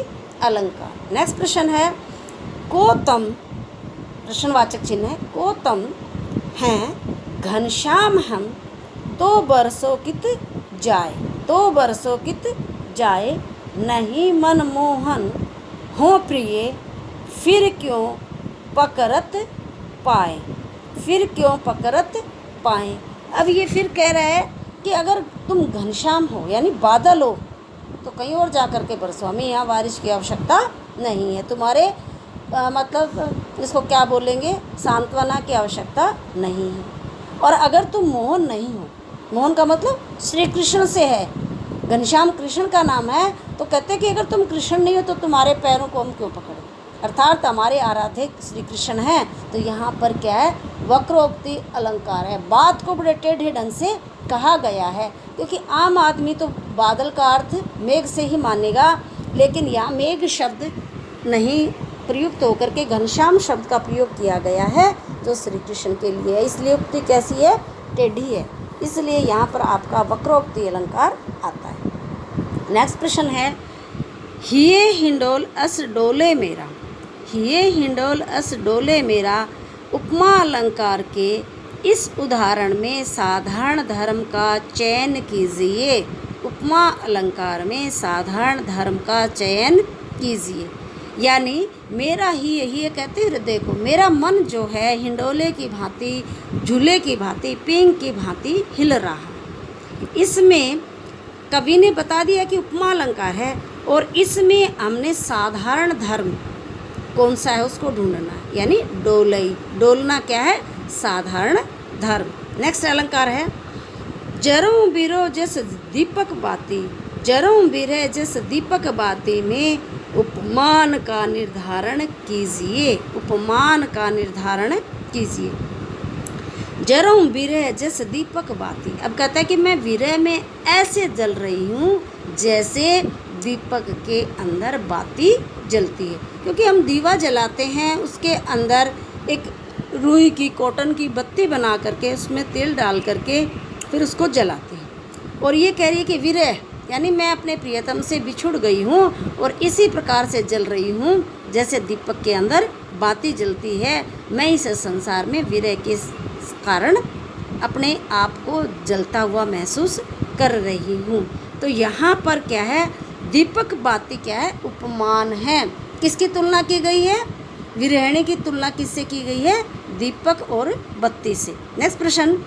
S1: अलंकार। नेक्स्ट प्रश्न है, कोतम, प्रश्नवाचक चिन्ह है, कोतम हैं घनश्याम हम, तो बरसों कित जाए। तो बरसों कित जाए, नहीं मनमोहन हो प्रिय, फिर क्यों पकड़त पाए। फिर क्यों पकड़त पाए। अब ये फिर कह रहा है कि अगर तुम घनश्याम हो यानी बादल हो, तो कहीं और जा कर के बरसो, हमें यहाँ बारिश की आवश्यकता नहीं है। तुम्हारे मतलब इसको क्या बोलेंगे? सांत्वना की आवश्यकता नहीं है। और अगर तुम मोहन नहीं हो, मोहन का मतलब श्री कृष्ण से है, घनश्याम कृष्ण का नाम है, तो कहते हैं कि अगर तुम कृष्ण नहीं हो तो तुम्हारे पैरों को हम क्यों पकड़ें, अर्थात हमारे आराध्य श्री कृष्ण हैं। तो यहाँ पर क्या है? वक्रोक्ति अलंकार है। बात को बड़े टेढ़े ढंग से कहा गया है, क्योंकि आम आदमी तो बादल का अर्थ मेघ से ही मानेगा, लेकिन यहाँ मेघ शब्द नहीं प्रयुक्त होकर के घनश्याम शब्द का प्रयोग किया गया है, जो श्री कृष्ण के लिए है। इसलिए उक्ति कैसी है? टेढ़ी है, इसलिए यहाँ पर आपका वक्रोक्ति अलंकार आता है। नेक्स्ट प्रश्न है, हिये हिंडोल अस डोले मेरा। हिये हिंडोल अस डोले मेरा, उपमा अलंकार के इस उदाहरण में साधारण धर्म का चयन कीजिए। उपमा अलंकार में साधारण धर्म का चयन कीजिए। यानी मेरा ही यही कहते हृदय को, मेरा मन जो है हिंडोले की भांति, झूले की भांति, पींग की भांति हिल रहा है। इसमें कवि ने बता दिया कि उपमा अलंकार है, और इसमें हमने साधारण धर्म कौन सा है उसको ढूंढना, यानी डोलई। डोलना क्या है? साधारण धर्म। नेक्स्ट अलंकार है जरऊं बिरो जस दीपक बाती। जरऊं बिरे जस दीपक बाती में उपमान का निर्धारण कीजिए। उपमान का निर्धारण कीजिए। जरऊं विरह जस दीपक बाती। अब कहता है कि मैं विरह में ऐसे जल रही हूँ जैसे दीपक के अंदर बाती जलती है। क्योंकि हम दीवा जलाते हैं, उसके अंदर एक रुई की, कॉटन की बत्ती बना करके उसमें तेल डाल करके फिर उसको जलाते हैं। और ये कह रही है कि विरह यानी मैं अपने प्रियतम से बिछुड़ गई हूँ और इसी प्रकार से जल रही हूँ जैसे दीपक के अंदर बाती जलती है। मैं इस संसार में विरह के कारण अपने आप को जलता हुआ महसूस कर रही हूँ। तो यहाँ पर क्या है? दीपक बाती क्या है? उपमान है। किसकी तुलना की गई है? विरहिणी की तुलना किससे की गई है? दीपक और बत्ती से। नेक्स्ट प्रश्न,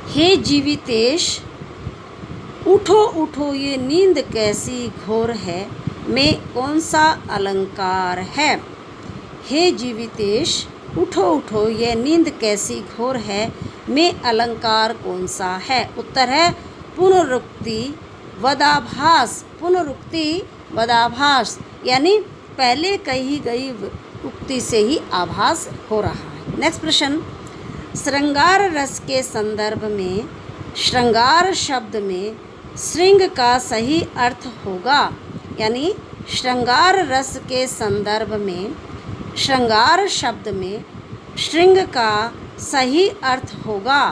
S1: हे जीवितेश उठो उठो ये नींद कैसी घोर है, में कौन सा अलंकार है? हे जीवितेश उठो उठो ये नींद कैसी घोर है, में अलंकार कौन सा है? उत्तर है पुनरुक्ति वदाभास। पुनरुक्ति वदाभास यानी पहले कही गई उक्ति से ही आभास हो रहा है। नेक्स्ट प्रश्न, श्रृंगार रस के संदर्भ में श्रृंगार शब्द में श्रृंग का सही अर्थ होगा। यानी श्रृंगार रस के संदर्भ में श्रृंगार शब्द में श्रृंग का सही अर्थ होगा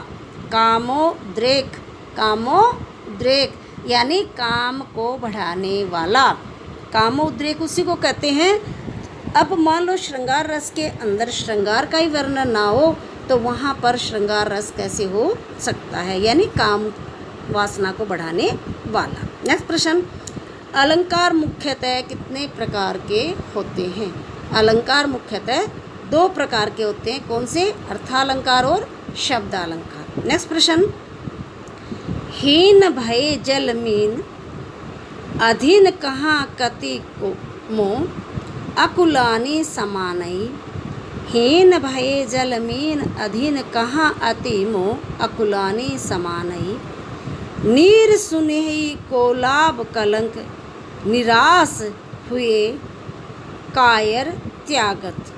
S1: कामोद्रेक। कामोद्रेक यानी काम को बढ़ाने वाला। कामोद्रेक उसी को कहते हैं। अब मान लो श्रृंगार रस के अंदर श्रृंगार का ही वर्णन ना हो तो वहाँ पर श्रृंगार रस कैसे हो सकता है? यानी काम वासना को बढ़ाने वाला। नेक्स्ट प्रश्न, अलंकार मुख्यतः कितने प्रकार के होते हैं? अलंकार मुख्यतः 2 प्रकार के होते हैं। कौन से? अर्थालंकार और शब्दालंकार। नेक्स्ट प्रश्न, हीन भय जल मीन अधीन कहाँ कति को मोह अकुलानी समानई। हीन भय जल मीन अधीन कहाँ अति मोह अकुलानी समानई। नीर सुनेही को लाभ कलंक निराश हुए कायर त्यागत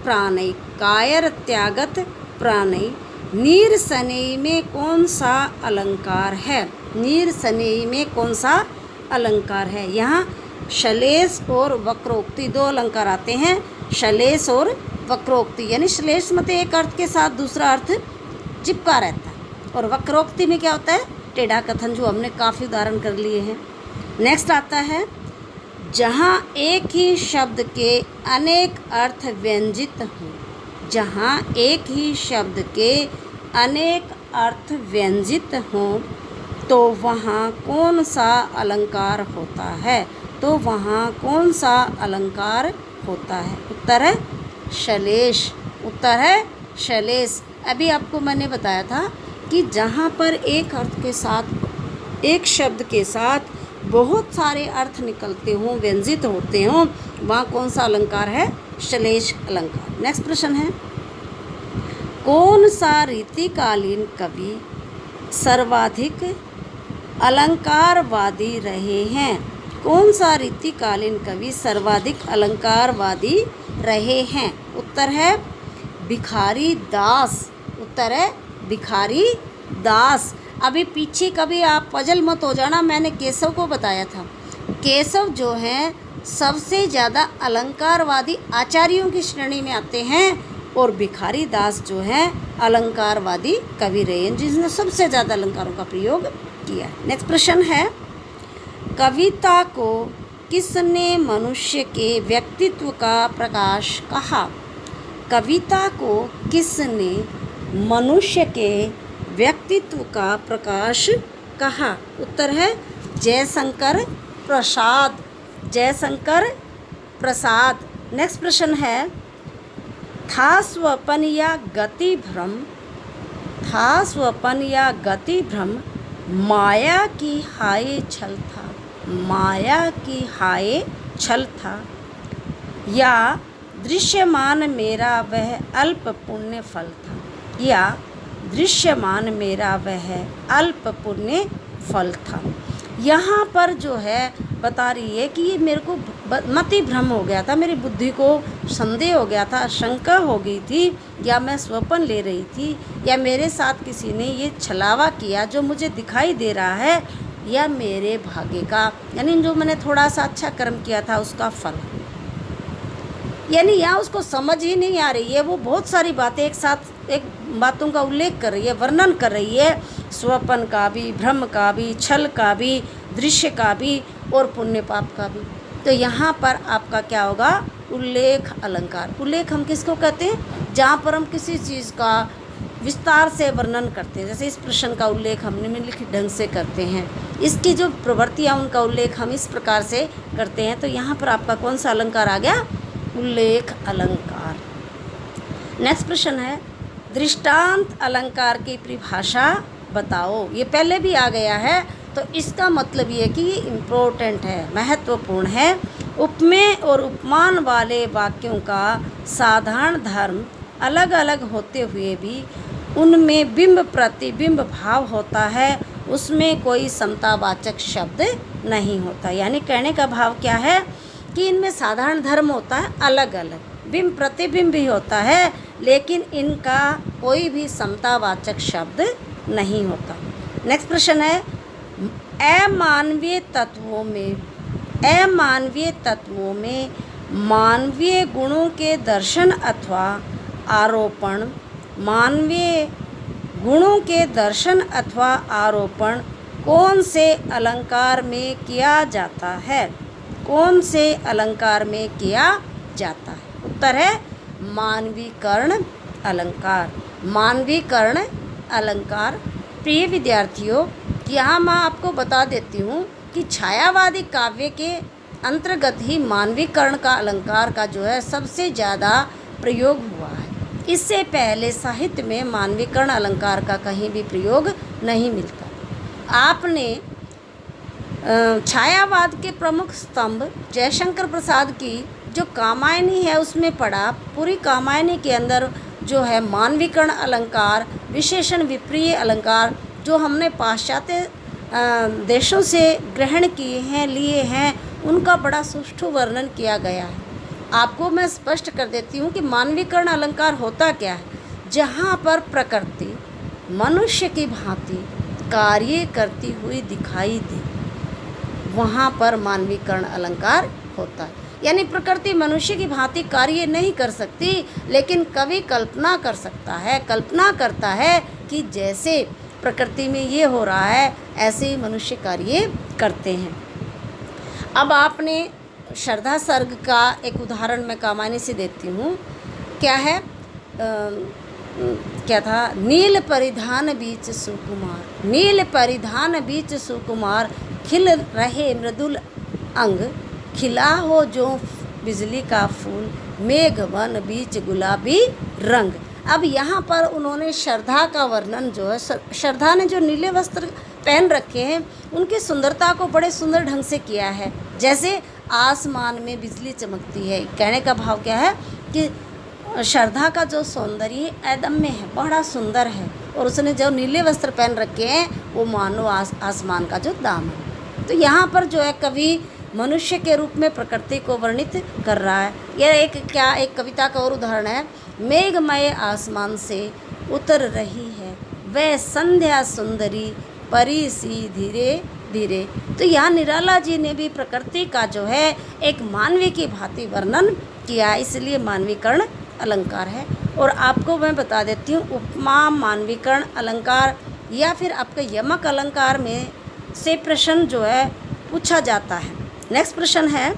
S1: प्राणई। कायर त्यागत प्राणई। नीर सनेई में कौन सा अलंकार है? नीर सनेई में कौन सा अलंकार है? यहाँ श्लेष और वक्रोक्ति 2 अलंकार आते हैं। श्लेष और वक्रोक्ति यानी श्लेष मत एक अर्थ के साथ दूसरा अर्थ चिपका रहता है और वक्रोक्ति में क्या होता है? टेढ़ा कथन, जो हमने काफ़ी उदाहरण कर लिए हैं। नेक्स्ट आता है जहाँ एक ही शब्द के अनेक अर्थ व्यंजित हों। जहाँ एक ही शब्द के अनेक अर्थ व्यंजित हों तो वहाँ कौन सा अलंकार होता है? तो वहाँ कौन सा अलंकार होता है? उत्तर है श्लेष। उत्तर है श्लेष। अभी आपको मैंने बताया था कि जहाँ पर एक अर्थ के साथ, एक शब्द के साथ बहुत सारे अर्थ निकलते हों, व्यंजित होते हों, वहाँ कौन सा अलंकार है? श्लेष अलंकार। नेक्स्ट प्रश्न है कौन सा रीतिकालीन कवि सर्वाधिक अलंकारवादी रहे हैं? कौन सा रीतिकालीन कवि सर्वाधिक अलंकारवादी रहे हैं? उत्तर है भिखारी दास। उत्तर है भिखारी दास। अभी पीछे कभी आप पजल मत हो जाना, मैंने केशव को बताया था। केशव जो हैं सबसे ज़्यादा अलंकारवादी आचार्यों की श्रेणी में आते हैं और भिखारी दास जो हैं अलंकारवादी कवि रहे हैं जिसने सबसे ज़्यादा अलंकारों का प्रयोग किया है। नेक्स्ट प्रश्न है कविता को किसने मनुष्य के व्यक्तित्व का प्रकाश कहा? कविता को किसने मनुष्य के व्यक्तित्व का प्रकाश कहा? उत्तर है जयशंकर प्रसाद। जयशंकर प्रसाद। नेक्स्ट प्रश्न है था स्वपन या गति भ्रम। था स्वपन या गति भ्रम माया की हाय छल था। माया की हाय छल था। या दृश्यमान मेरा वह अल्प पुण्य फल था, या दृश्यमान मेरा वह अल्प पुण्य फल था। यहाँ पर जो है बता रही है कि ये मेरे को मति भ्रम हो गया था, मेरी बुद्धि को संदेह हो गया था, शंका हो गई थी, या मैं स्वप्न ले रही थी, या मेरे साथ किसी ने ये छलावा किया जो मुझे दिखाई दे रहा है, या मेरे भाग्य का यानी जो मैंने थोड़ा सा अच्छा कर्म किया था उसका फल। यानी यहाँ उसको समझ ही नहीं आ रही है, वो बहुत सारी बातें एक साथ एक बातों का उल्लेख कर रही है, वर्णन कर रही है, स्वप्न का भी, भ्रम का भी, छल का भी, दृश्य का भी और पुण्य पाप का भी। तो यहाँ पर आपका क्या होगा, उल्लेख अलंकार। उल्लेख हम किसको कहते हैं, जहाँ पर हम किसी चीज़ का विस्तार से वर्णन करते हैं। जैसे इस प्रश्न का उल्लेख हम निम्नलिखित ढंग से करते हैं, इसकी जो प्रवृत्तियाँ उनका उल्लेख हम इस प्रकार से करते हैं। तो यहाँ पर आपका कौन सा अलंकार आ गया, उल्लेख अलंकार। नेक्स्ट प्रश्न है, दृष्टांत अलंकार की परिभाषा बताओ। ये पहले भी आ गया है, तो इसका मतलब ये कि ये इम्पोर्टेंट है, महत्वपूर्ण है। उपमेय और उपमान वाले वाक्यों का साधारण धर्म अलग अलग होते हुए भी उनमें बिंब प्रतिबिंब भाव होता है, उसमें कोई समतावाचक शब्द नहीं होता। यानी कहने का भाव क्या है कि इनमें साधारण धर्म होता है अलग अलग, बिंब प्रतिबिंब भी होता है, लेकिन इनका कोई भी समतावाचक शब्द नहीं होता। नेक्स्ट प्रश्न है, अमानवीय तत्वों में मानवीय गुणों के दर्शन अथवा आरोपण, मानवीय गुणों के दर्शन अथवा आरोपण कौन से अलंकार में किया जाता है, कौन से अलंकार में किया जाता है। उत्तर है मानवीकरण अलंकार, मानवीकरण अलंकार। प्रिय विद्यार्थियों, यहाँ मैं आपको बता देती हूँ कि छायावादी काव्य के अंतर्गत ही मानवीकरण का अलंकार का जो है सबसे ज़्यादा प्रयोग हुआ है। इससे पहले साहित्य में मानवीकरण अलंकार का कहीं भी प्रयोग नहीं मिलता। आपने छायावाद के प्रमुख स्तंभ जयशंकर प्रसाद की जो कामायनी है उसमें पढ़ा। पूरी कामायनी के अंदर जो है मानवीकरण अलंकार, विशेषण विप्रिय अलंकार जो हमने पाश्चात्य देशों से ग्रहण किए हैं, लिए हैं, उनका बड़ा सुष्ठु वर्णन किया गया है। आपको मैं स्पष्ट कर देती हूँ कि मानवीकरण अलंकार होता क्या है। जहाँ पर प्रकृति मनुष्य की भांति कार्य करती हुई दिखाई दे, वहाँ पर मानवीकरण अलंकार होता है। यानी प्रकृति मनुष्य की भांति कार्य नहीं कर सकती, लेकिन कवि कल्पना कर सकता है, कल्पना करता है कि जैसे प्रकृति में ये हो रहा है ऐसे ही मनुष्य कार्य करते हैं। अब आपने श्रद्धा सर्ग का एक उदाहरण मैं कामायनी से देती हूँ। क्या है, क्या था, नील परिधान बीच सुकुमार, नील परिधान बीच सुकुमार, खिल रहे मृदुल अंग, खिला हो जो बिजली का फूल, मेघ वन बीच गुलाबी रंग। अब यहाँ पर उन्होंने श्रद्धा का वर्णन जो है, श्रद्धा ने जो नीले वस्त्र पहन रखे हैं उनकी सुंदरता को बड़े सुंदर ढंग से किया है। जैसे आसमान में बिजली चमकती है। कहने का भाव क्या है कि श्रद्धा का जो सौंदर्य अदम्य है, बड़ा सुंदर है, और उसने जो नीले वस्त्र पहन रखे हैं वो मानो आसमान का जो दाम है। तो यहाँ पर जो है कवि मनुष्य के रूप में प्रकृति को वर्णित कर रहा है। यह एक कविता का और उदाहरण है। मेघमय आसमान से उतर रही है वह संध्या सुंदरी, परी सी धीरे धीरे। तो यहाँ निराला जी ने भी प्रकृति का जो है एक मानवीय की भांति वर्णन किया, इसलिए मानवीकरण अलंकार है। और आपको मैं बता देती हूँ, उपमा मानवीकरण अलंकार या फिर आपका यमक अलंकार में से प्रश्न जो है पूछा जाता है। नेक्स्ट प्रश्न है,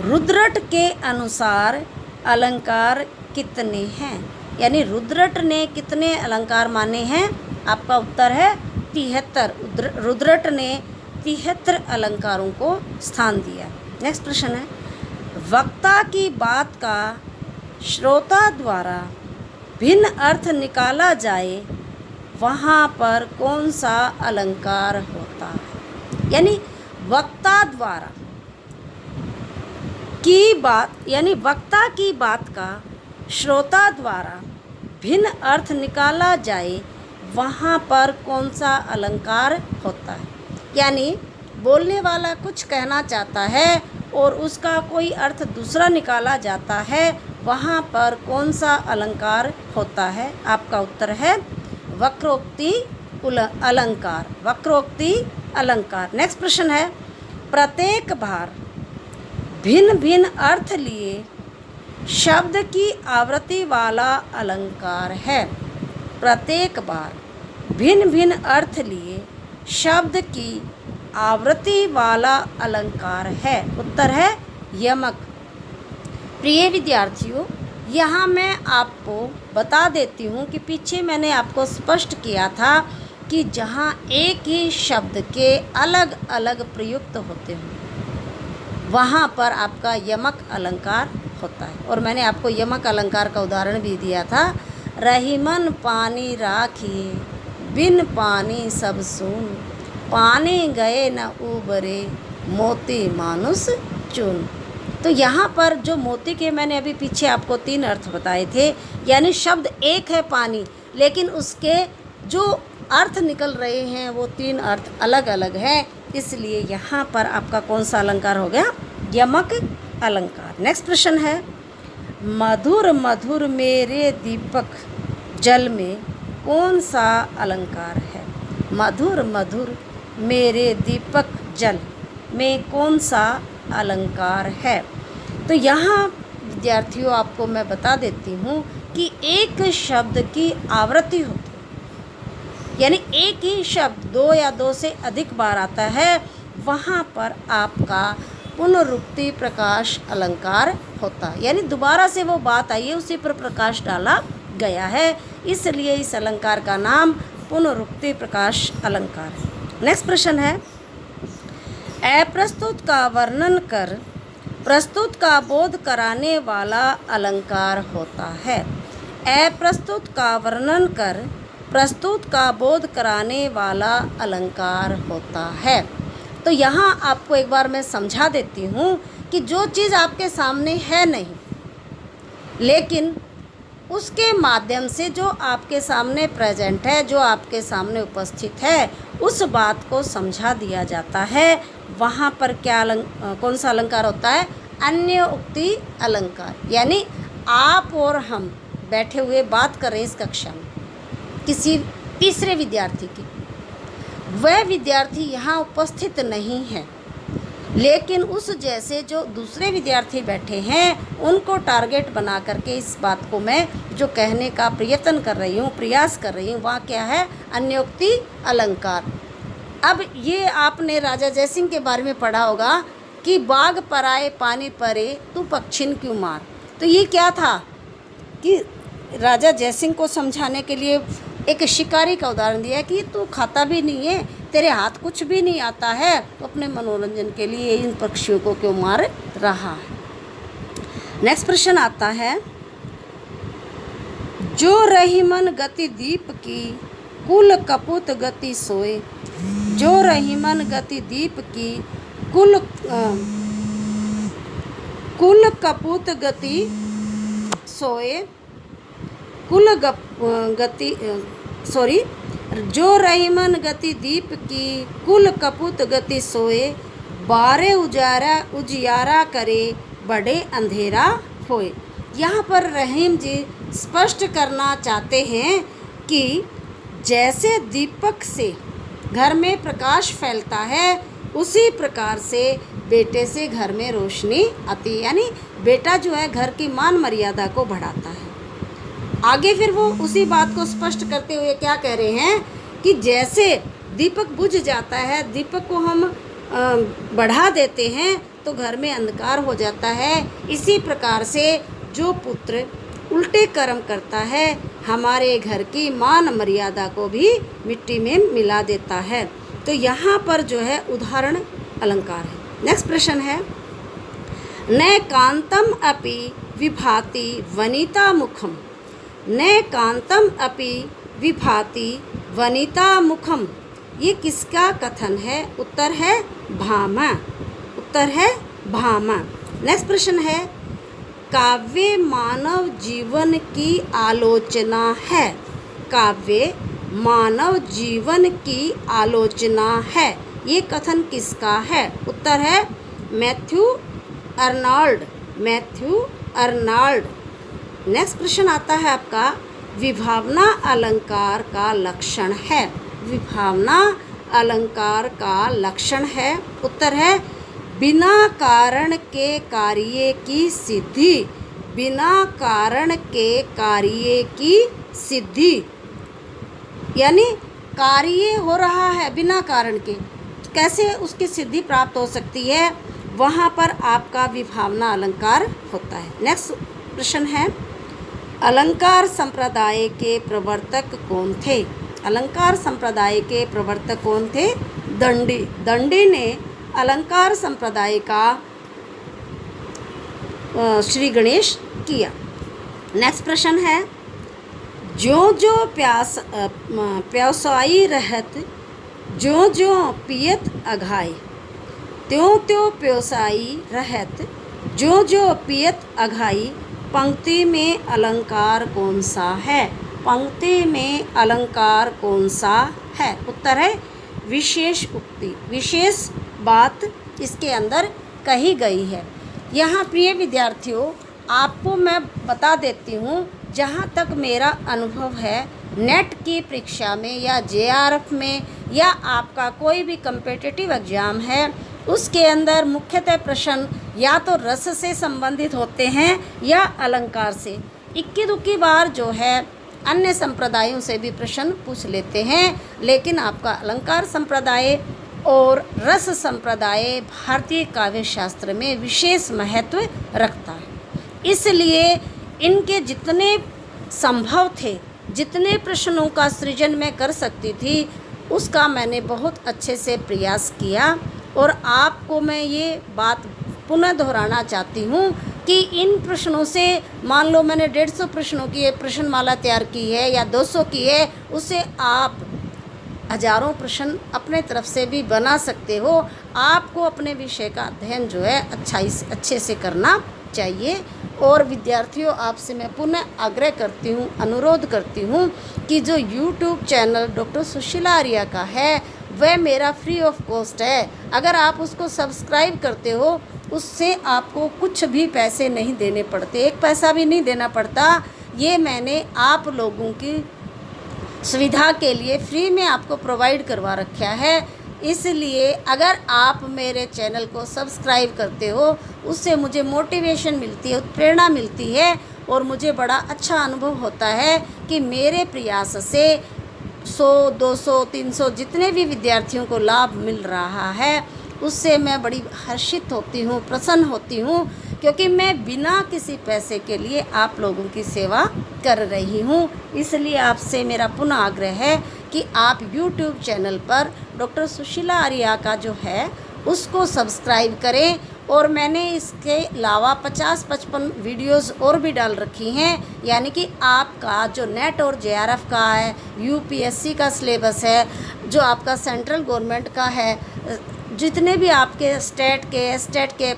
S1: रुद्रट के अनुसार अलंकार कितने हैं? यानी रुद्रट ने कितने अलंकार माने हैं? आपका उत्तर है 73। रुद्रट ने 73 अलंकारों को स्थान दिया। नेक्स्ट प्रश्न है, वक्ता की बात का श्रोता द्वारा भिन्न अर्थ निकाला जाए, वहाँ पर कौन सा अलंकार होता है? यानी वक्ता द्वारा की बात यानी वक्ता की बात का श्रोता द्वारा भिन्न अर्थ निकाला जाए, वहाँ पर कौन सा अलंकार होता है। यानी बोलने वाला कुछ कहना चाहता है और उसका कोई अर्थ दूसरा निकाला जाता है, वहाँ पर कौन सा अलंकार होता है। आपका उत्तर है वक्रोक्ति अलंकार, वक्रोक्ति अलंकार। नेक्स्ट प्रश्न है, प्रत्येक बार भिन्न भिन्न अर्थ लिए शब्द की आवृत्ति वाला अलंकार है। प्रत्येक बार भिन्न भिन्न अर्थ लिए शब्द की आवृत्ति वाला अलंकार है। उत्तर है यमक। प्रिय विद्यार्थियों, यहाँ मैं आपको बता देती हूँ कि पीछे मैंने आपको स्पष्ट किया था कि जहाँ एक ही शब्द के अलग अलग प्रयुक्त होते हैं, वहाँ पर आपका यमक अलंकार होता है। और मैंने आपको यमक अलंकार का उदाहरण भी दिया था, रहीमन पानी राखिए, बिन पानी सब सून, पानी गए न उबरे, मोती मानुष चुन। तो यहाँ पर जो मोती के मैंने अभी पीछे आपको 3 अर्थ बताए थे, यानी शब्द एक है पानी, लेकिन उसके जो अर्थ निकल रहे हैं वो 3 अर्थ अलग अलग हैं, इसलिए यहाँ पर आपका कौन सा अलंकार हो गया, यमक अलंकार। नेक्स्ट प्रश्न है, मधुर मधुर मेरे दीपक जल में कौन सा अलंकार है। मधुर मधुर मेरे दीपक जल में कौन सा अलंकार है। तो यहाँ विद्यार्थियों आपको मैं बता देती हूँ कि एक शब्द की आवृत्ति होती है, यानी एक ही शब्द 2 या 2 से अधिक बार आता है, वहाँ पर आपका पुनरुक्ति प्रकाश अलंकार होता है, यानी दोबारा से वो बात आई है, उसी पर प्रकाश डाला गया है, इसलिए इस अलंकार का नाम पुनरुक्ति प्रकाश अलंकार है। नेक्स्ट प्रश्न है, अप्रस्तुत का वर्णन कर प्रस्तुत का बोध कराने वाला अलंकार होता है। अप्रस्तुत का वर्णन कर प्रस्तुत का बोध कराने वाला अलंकार होता है। तो यहाँ आपको एक बार मैं समझा देती हूँ कि जो चीज़ आपके सामने है नहीं, लेकिन उसके माध्यम से जो आपके सामने प्रेजेंट है, जो आपके सामने उपस्थित है, उस बात को समझा दिया जाता है, वहाँ पर क्या कौन सा अलंकार होता है, अन्य उक्ति अलंकार। यानी आप और हम बैठे हुए बात कर रहे हैं इस कक्षा में किसी तीसरे विद्यार्थी की, वह विद्यार्थी यहाँ उपस्थित नहीं है, लेकिन उस जैसे जो दूसरे विद्यार्थी बैठे हैं उनको टारगेट बना करके इस बात को मैं जो कहने का प्रयत्न कर रही हूँ, प्रयास कर रही हूँ, वहाँ क्या है, अन्योक्ति अलंकार। अब ये आपने राजा जयसिंह के बारे में पढ़ा होगा कि बाग पराए पानी परे तू पक्षिन क्यों मार। तो ये क्या था कि राजा जयसिंह को समझाने के लिए एक शिकारी का उदाहरण दिया कि तू खाता भी नहीं है, तेरे हाथ कुछ भी नहीं आता है, तो अपने मनोरंजन के लिए इन पक्षियों को क्यों मार रहा है। नेक्स्ट प्रश्न आता है, जो रहीमन गति दीप की कुल कपूत गति सोए। जो रहीमन गति दीप की कुल कपूत गति सोए, जो रहीमन गति दीप की कुल कपूत गति सोए, बारे उजियारा करे बड़े अंधेरा होए। यहाँ पर रहीम जी स्पष्ट करना चाहते हैं कि जैसे दीपक से घर में प्रकाश फैलता है, उसी प्रकार से बेटे से घर में रोशनी आती है, यानी बेटा जो है घर की मान मर्यादा को बढ़ाता है। आगे फिर वो उसी बात को स्पष्ट करते हुए क्या कह रहे हैं कि जैसे दीपक बुझ जाता है, दीपक को हम बढ़ा देते हैं तो घर में अंधकार हो जाता है, इसी प्रकार से जो पुत्र उल्टे कर्म करता है हमारे घर की मान मर्यादा को भी मिट्टी में मिला देता है। तो यहाँ पर जो है उदाहरण अलंकार है। नेक्स्ट प्रश्न है, न कांतम अपि विभाति वनिता मुखम। न कांतम अपि विभाति वनिता मुखम, ये किसका कथन है। उत्तर है भामा। उत्तर है भामा। नेक्स्ट प्रश्न है, काव्य मानव जीवन की आलोचना है। काव्य मानव जीवन की आलोचना है, ये कथन किसका है? उत्तर है Matthew Arnold. Matthew Arnold. Next प्रश्न आता है आपका, विभावना अलंकार का लक्षण है। विभावना अलंकार का लक्षण है। उत्तर है बिना कारण के कार्य की सिद्धि। बिना कारण के कार्य की सिद्धि, यानी कार्य हो रहा है बिना कारण के, कैसे उसकी सिद्धि प्राप्त हो सकती है, वहाँ पर आपका विभावना अलंकार होता है। नेक्स्ट प्रश्न है, अलंकार संप्रदाय के प्रवर्तक कौन थे? अलंकार संप्रदाय के प्रवर्तक कौन थे? दंडी। दंडी ने अलंकार संप्रदाय का श्री गणेश किया। नेक्स्ट प्रश्न है, ज्यों ज्यों प्यासाई रहत, ज्यों ज्यों पियत अघाय। त्यों त्यों प्यासाई रहत, ज्यों ज्यों पियत अघाई। पंक्ति में अलंकार कौन सा है? पंक्ति में अलंकार कौन सा है? उत्तर है विशेष उक्ति। विशेष बात इसके अंदर कही गई है। यहाँ प्रिय विद्यार्थियों, आपको मैं बता देती हूँ, जहाँ तक मेरा अनुभव है, नेट की परीक्षा में या जेआरएफ में या आपका कोई भी कम्पिटिटिव एग्ज़ाम है, उसके अंदर मुख्यतः प्रश्न या तो रस से संबंधित होते हैं या अलंकार से। इक्की दुक्की बार जो है अन्य संप्रदायों से भी प्रश्न पूछ लेते हैं, लेकिन आपका अलंकार संप्रदाय और रस संप्रदाय भारतीय काव्य शास्त्र में विशेष महत्व रखता है। इसलिए इनके जितने संभव थे, जितने प्रश्नों का सृजन मैं कर सकती थी, उसका मैंने बहुत अच्छे से प्रयास किया। और आपको मैं ये बात पुनः दोहराना चाहती हूँ कि इन प्रश्नों से, मान लो मैंने 150 प्रश्नों की प्रश्नमाला तैयार की है या 200 की है, उससे आप हजारों प्रश्न अपने तरफ से भी बना सकते हो। आपको अपने विषय का अध्ययन जो है अच्छे से करना चाहिए। और विद्यार्थियों, आपसे मैं पुनः आग्रह करती हूँ, अनुरोध करती हूँ कि जो YouTube channel doctor Sushila Arya का है, वह मेरा फ्री ऑफ कॉस्ट है। अगर आप उसको सब्सक्राइब करते हो, उससे आपको कुछ भी पैसे नहीं देने पड़ते, एक पैसा भी नहीं देना पड़ता। ये मैंने आप लोगों की सुविधा के लिए फ्री में आपको प्रोवाइड करवा रखा है। इसलिए अगर आप मेरे चैनल को सब्सक्राइब करते हो, उससे मुझे मोटिवेशन मिलती है, प्रेरणा मिलती है, और मुझे बड़ा अच्छा अनुभव होता है कि मेरे प्रयास से 100, 200, 300 जितने भी विद्यार्थियों को लाभ मिल रहा है, उससे मैं बड़ी हर्षित होती हूँ, प्रसन्न होती हूँ, क्योंकि मैं बिना किसी पैसे के लिए आप लोगों की सेवा कर रही हूँ। इसलिए आपसे मेरा पुनः आग्रह है कि आप YouTube चैनल पर डॉक्टर सुशीला आर्या का जो है उसको सब्सक्राइब करें। और मैंने इसके अलावा 50-55 वीडियोस और भी डाल रखी हैं, यानी कि आपका जो नेट और जेआरएफ का है, यूपीएससी का सिलेबस है, जो आपका सेंट्रल गवर्नमेंट का है, जितने भी आपके स्टेट के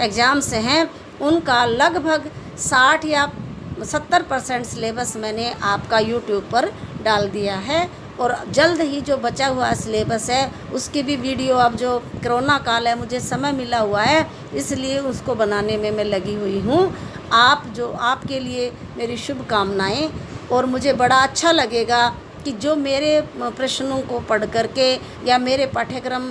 S1: एग्ज़ाम्स हैं, उनका लगभग 60 या 70% सिलेबस मैंने आपका यूट्यूब पर डाल दिया है। और जल्द ही जो बचा हुआ सिलेबस है, उसकी भी वीडियो, अब जो कोरोना काल है, मुझे समय मिला हुआ है, इसलिए उसको बनाने में मैं लगी हुई हूँ। आपके लिए मेरी शुभकामनाएँ। और मुझे बड़ा अच्छा लगेगा कि जो मेरे प्रश्नों को पढ़ करके या मेरे पाठ्यक्रम